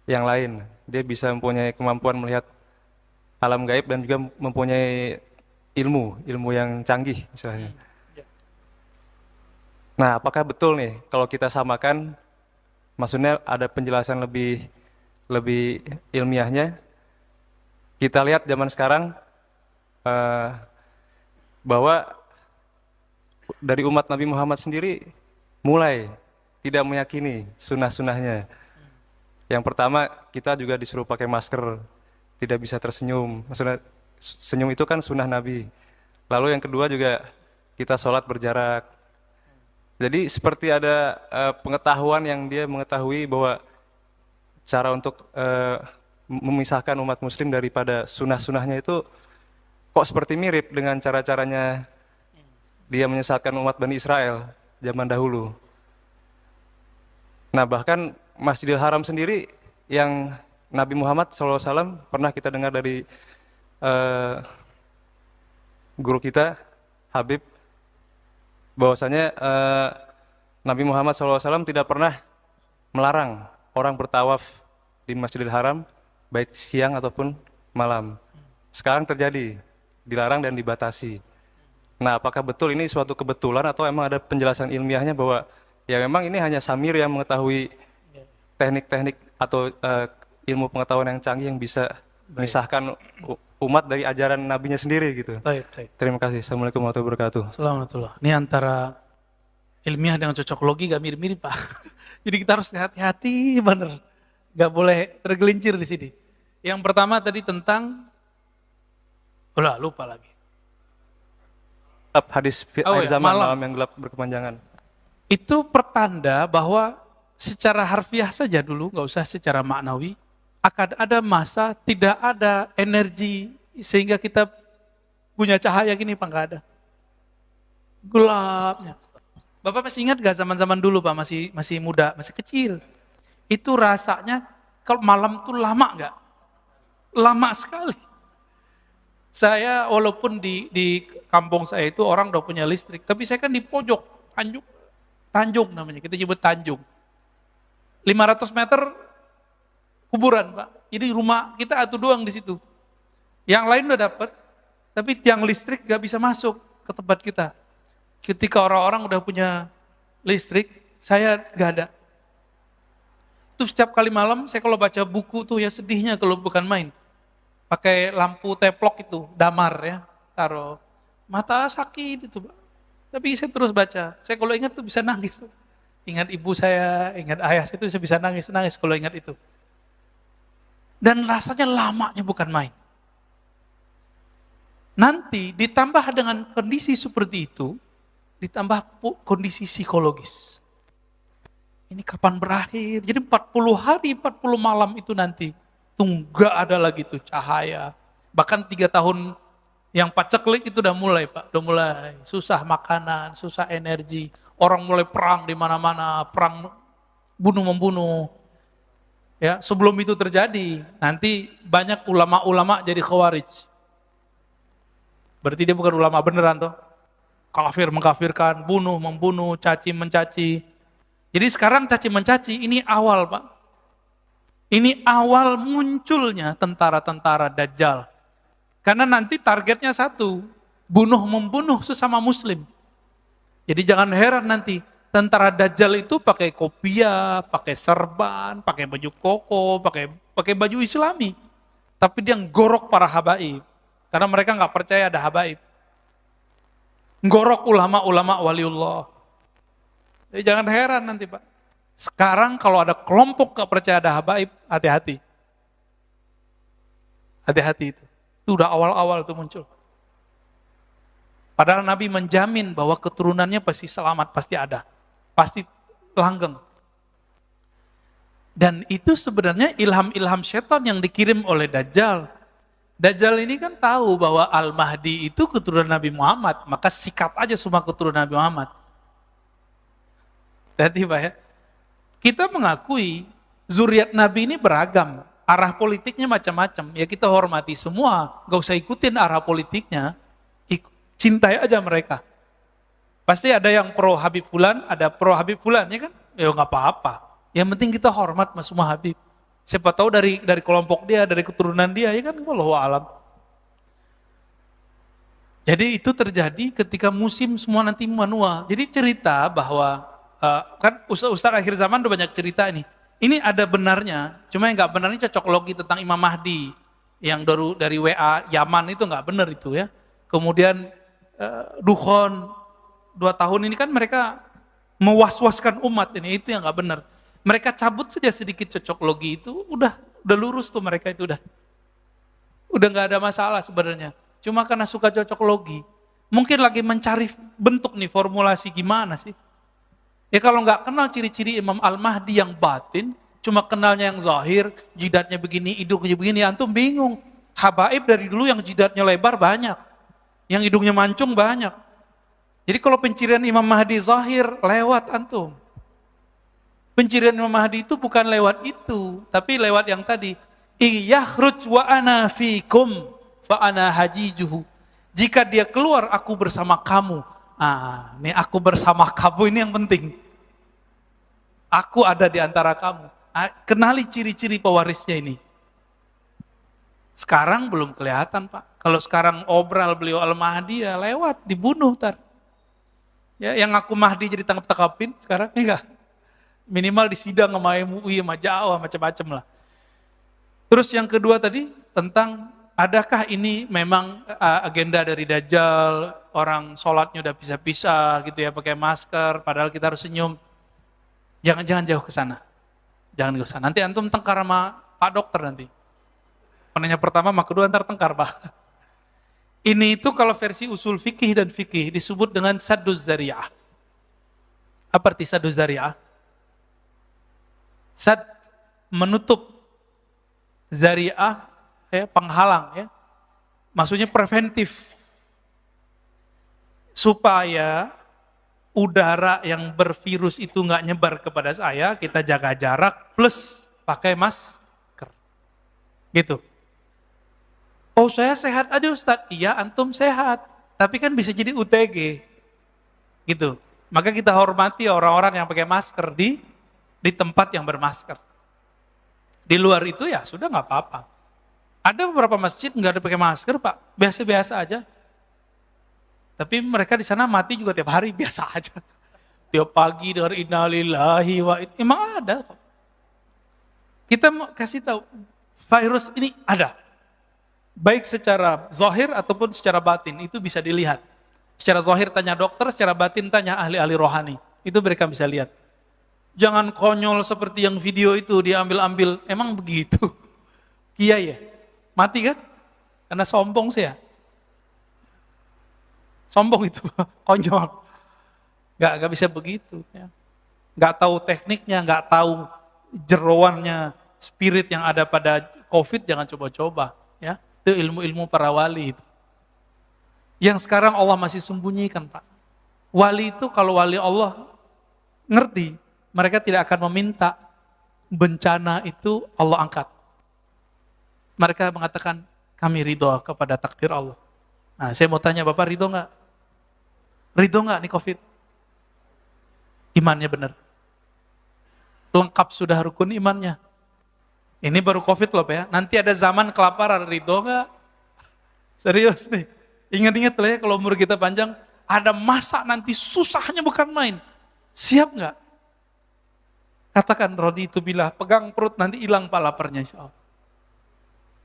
yang lain. Dia bisa mempunyai kemampuan melihat alam gaib dan juga mempunyai ilmu yang canggih istilahnya. Nah, apakah betul nih kalau kita samakan, maksudnya ada penjelasan lebih ilmiahnya? Kita lihat zaman sekarang bahwa dari umat Nabi Muhammad sendiri mulai tidak meyakini sunnah-sunnahnya. Yang pertama, kita juga disuruh pakai masker, tidak bisa tersenyum. Maksudnya senyum itu kan sunnah Nabi. Lalu yang kedua juga kita sholat berjarak. Jadi seperti ada pengetahuan yang dia mengetahui bahwa cara untuk memisahkan umat muslim daripada sunnah-sunnahnya itu kok seperti mirip dengan cara-caranya dia menyesatkan umat Bani Israel zaman dahulu. Nah, bahkan Masjidil Haram sendiri yang Nabi Muhammad SAW pernah kita dengar dari guru kita, Habib, bahwasanya Nabi Muhammad SAW tidak pernah melarang orang bertawaf di Masjidil Haram, baik siang ataupun malam. Sekarang terjadi, dilarang dan dibatasi. Nah, apakah betul ini suatu kebetulan atau emang ada penjelasan ilmiahnya bahwa ya memang ini hanya Samir yang mengetahui teknik-teknik atau ilmu pengetahuan yang canggih yang bisa memisahkan umat dari ajaran nabinya sendiri gitu. Baik, baik. Terima kasih. Assalamualaikum warahmatullahi wabarakatuh. Assalamualaikum. Ini antara ilmiah dengan cocokologi gak mirip-mirip, Pak. Jadi kita harus hati-hati bener. Gak boleh tergelincir di sini. Yang pertama tadi tentang lupa lagi. Hadis Oh akhir ya, zaman malam. malam yang gelap berkepanjangan. Itu pertanda bahwa secara harfiah saja dulu, nggak usah secara maknawi, akan ada masa tidak ada energi sehingga kita punya cahaya gini Pak, nggak ada. Gelapnya. Bapak masih ingat gak zaman-zaman dulu Pak, masih muda, masih kecil. Itu rasanya kalau malam tuh lama nggak? Lama sekali. Saya walaupun di kampung saya itu orang udah punya listrik, tapi saya kan di pojok, Tanjung namanya, kita nyebut Tanjung. 500 meter kuburan Pak, jadi rumah kita satu doang di situ. Yang lain udah dapat, tapi tiang listrik gak bisa masuk ke tempat kita. Ketika orang-orang udah punya listrik, saya gak ada. Itu setiap kali malam, saya kalau baca buku tuh ya sedihnya kalau bukan main. Pakai lampu teplok itu, damar ya, taruh. Mata sakit itu Pak. Tapi saya terus baca. Saya kalau ingat tuh bisa nangis. Ingat ibu saya, ingat ayah saya itu saya bisa nangis kalau ingat itu. Dan rasanya lamanya bukan main. Nanti ditambah dengan kondisi seperti itu, ditambah kondisi psikologis. Ini kapan berakhir? Jadi 40 hari, 40 malam itu nanti. Nggak ada lagi tuh cahaya. Bahkan 3 tahun yang paceklik itu udah mulai Pak, udah mulai susah makanan, susah energi, orang mulai perang di mana-mana, perang bunuh-membunuh. Ya, sebelum itu terjadi, nanti banyak ulama-ulama jadi khawarij. Berarti dia bukan ulama beneran toh. Kafir mengkafirkan, bunuh membunuh, caci mencaci. Jadi sekarang caci mencaci ini awal Pak. Ini awal munculnya tentara-tentara Dajjal. Karena nanti targetnya satu, membunuh sesama muslim. Jadi jangan heran nanti, tentara Dajjal itu pakai kopiah, pakai serban, pakai baju koko, pakai baju islami. Tapi dia ngorok para habaib. Karena mereka nggak percaya ada habaib. Ngorok ulama-ulama waliullah. Jadi jangan heran nanti Pak. Sekarang kalau ada kelompok gak percaya ada habaib, hati-hati. Hati-hati itu. Itu udah awal-awal itu muncul. Padahal Nabi menjamin bahwa keturunannya pasti selamat, pasti ada. Pasti langgeng. Dan itu sebenarnya ilham-ilham setan yang dikirim oleh Dajjal. Dajjal ini kan tahu bahwa Al-Mahdi itu keturunan Nabi Muhammad, maka sikat aja semua keturunan Nabi Muhammad. Jadi Pak ya, kita mengakui zuriat Nabi ini beragam, arah politiknya macam-macam, ya kita hormati semua, gak usah ikutin arah politiknya, cintai aja mereka. Pasti ada yang pro Habib Fulan, ada pro Habib Fulan, ya kan? Ya nggak apa-apa. Yang penting kita hormat mas semua Habib. Siapa tahu dari kelompok dia, dari keturunan dia, ya kan? Wallahu a'lam. Jadi itu terjadi ketika musim semua nanti menua. Jadi cerita bahwa kan Ustaz akhir zaman udah banyak cerita ini. Ini ada benarnya, cuma yang nggak benar ini cocok logi tentang Imam Mahdi yang dari WA Yaman itu nggak benar itu ya. Kemudian Dukhon 2 tahun ini kan mereka mewaswaskan umat ini, itu yang nggak benar. Mereka cabut saja sedikit cocok logi itu, udah lurus tuh mereka itu udah nggak ada masalah sebenarnya. Cuma karena suka cocok logi, mungkin lagi mencari bentuk nih formulasi gimana sih? Ya kalau nggak kenal ciri-ciri Imam Al-Mahdi yang batin, cuma kenalnya yang zahir, jidatnya begini, hidungnya begini, antum bingung. Habaib dari dulu yang jidatnya lebar banyak, yang hidungnya mancung banyak. Jadi kalau pencirian Imam Mahdi zahir, lewat antum. Pencirian Imam Mahdi itu bukan lewat itu, tapi lewat yang tadi. Iyakhruj wa ana fikum fa ana hajijuhu. Jika dia keluar, aku bersama kamu. Ini aku bersama kamu ini yang penting. Aku ada di antara kamu. Kenali ciri-ciri pewarisnya ini. Sekarang belum kelihatan Pak. Kalau sekarang obral beliau Al-Mahdi ya lewat, dibunuh ntar. Ya, yang aku Mahdi jadi tangkap-tangkapin sekarang enggak. Minimal disidang sama MUI, sama Jawa, macam-macam lah. Terus yang kedua tadi tentang adakah ini memang agenda dari Dajjal, orang sholatnya udah pisah-pisah gitu ya, pakai masker, padahal kita harus senyum. Jangan jauh ke sana. Jangan ke sana. Nanti antum tengkar sama Pak Dokter nanti. Penanya pertama, sama kedua ntar tengkar Pak. Ini itu kalau versi usul fikih dan fikih disebut dengan sadduz zari'ah. Apa arti sadduz zari'ah? Sad menutup, zari'ah penghalang ya. Maksudnya preventif. Supaya udara yang bervirus itu nggak nyebar kepada saya, kita jaga jarak plus pakai masker. Gitu. Oh saya sehat aja Ustadz, iya antum sehat, tapi kan bisa jadi UTG, gitu. Maka kita hormati orang-orang yang pakai masker di tempat yang bermasker. Di luar itu ya sudah nggak apa-apa. Ada beberapa masjid nggak ada pakai masker Pak, biasa-biasa aja. Tapi mereka di sana mati juga tiap hari biasa aja. Tiap pagi dari innalillahi wa emang ada Pak. Kita mau kasih tahu virus ini ada. Baik secara zahir ataupun secara batin, itu bisa dilihat. Secara zahir tanya dokter, secara batin tanya ahli-ahli rohani. Itu mereka bisa lihat. Jangan konyol seperti yang video itu diambil-ambil, emang begitu? Kiai ya? Mati kan? Karena sombong sih ya. Sombong itu, konyol. Gak bisa begitu. Ya. Gak tahu tekniknya, gak tahu jeroannya, spirit yang ada pada COVID, jangan coba-coba. Ya. Itu ilmu-ilmu para wali itu. Yang sekarang Allah masih sembunyikan Pak. Wali itu kalau wali Allah ngerti, mereka tidak akan meminta bencana itu Allah angkat. Mereka mengatakan kami ridho kepada takdir Allah. Nah saya mau tanya Bapak ridho nggak? Ridho nggak nih COVID? Imannya benar. Lengkap sudah rukun imannya. Ini baru COVID loh Pak ya. Nanti ada zaman kelaparan, ridho nggak? Serius nih. Ingat-ingat lah ya kalau umur kita panjang, ada masa nanti susahnya bukan main. Siap nggak? Katakan Rodi itu bila pegang perut nanti hilang pak laparnya insya Allah.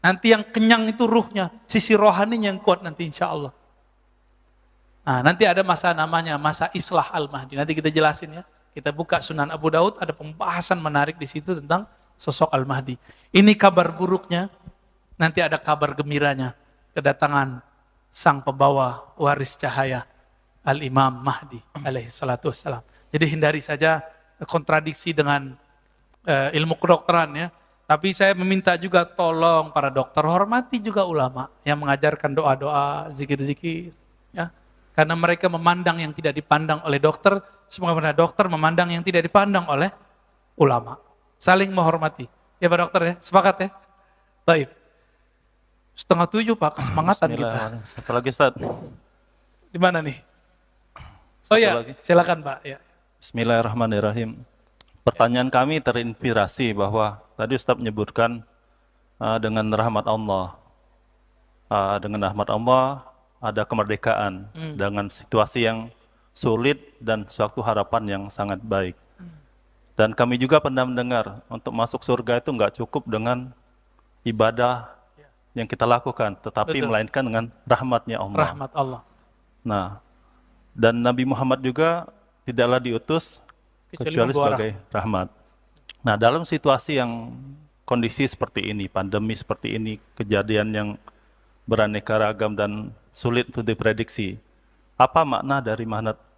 Nanti yang kenyang itu ruhnya, sisi rohaninya yang kuat nanti insya Allah. Nah nanti ada masa namanya masa Islah Al-Mahdi. Nanti kita jelasin ya. Kita buka Sunan Abu Daud, ada pembahasan menarik di situ tentang sosok Al-Mahdi. Ini kabar buruknya, nanti ada kabar gembiranya, kedatangan sang pembawa waris cahaya Al-Imam Mahdi alaihi salatu wassalam. Jadi hindari saja kontradiksi dengan ilmu kedokteran ya. Tapi saya meminta juga tolong para dokter hormati juga ulama yang mengajarkan doa-doa, zikir-zikir ya. Karena mereka memandang yang tidak dipandang oleh dokter, sebagaimana dokter memandang yang tidak dipandang oleh ulama. Saling menghormati. Ya Pak Dokter ya, sepakat ya? Baik. 6:30 Pak, kesemangatan kita. Bismillahirrahmanirrahim. Satu lagi Ustaz. Di mana nih? Satu Oh ya, lagi. silakan Pak. Ya. Bismillahirrahmanirrahim. Pertanyaan kami terinspirasi bahwa tadi Ustaz menyebutkan dengan rahmat Allah. Dengan rahmat Allah ada kemerdekaan dengan situasi yang sulit dan suatu harapan yang sangat baik. Dan kami juga pernah mendengar untuk masuk surga itu nggak cukup dengan ibadah yang kita lakukan, tetapi Betul. melainkan dengan rahmatnya Allah. Rahmat Allah. Nah, dan Nabi Muhammad juga tidaklah diutus kecuali membawa sebagai rahmat. Nah, dalam situasi yang kondisi seperti ini, pandemi seperti ini, kejadian yang beraneka ragam dan sulit untuk diprediksi, apa makna dari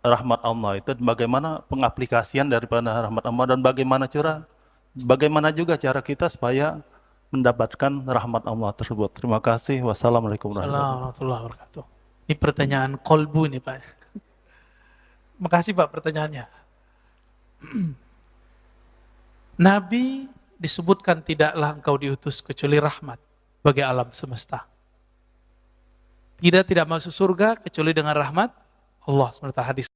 rahmat Allah itu? Bagaimana pengaplikasian daripada rahmat Allah dan bagaimana juga cara kita supaya mendapatkan rahmat Allah tersebut. Terima kasih. Wassalamualaikum warahmatullahi wabarakatuh. Ini pertanyaan kolbu nih Pak. Makasih Pak pertanyaannya. Nabi disebutkan tidaklah engkau diutus kecuali rahmat bagi alam semesta. Tidak masuk surga kecuali dengan rahmat Allah SWT. Hadis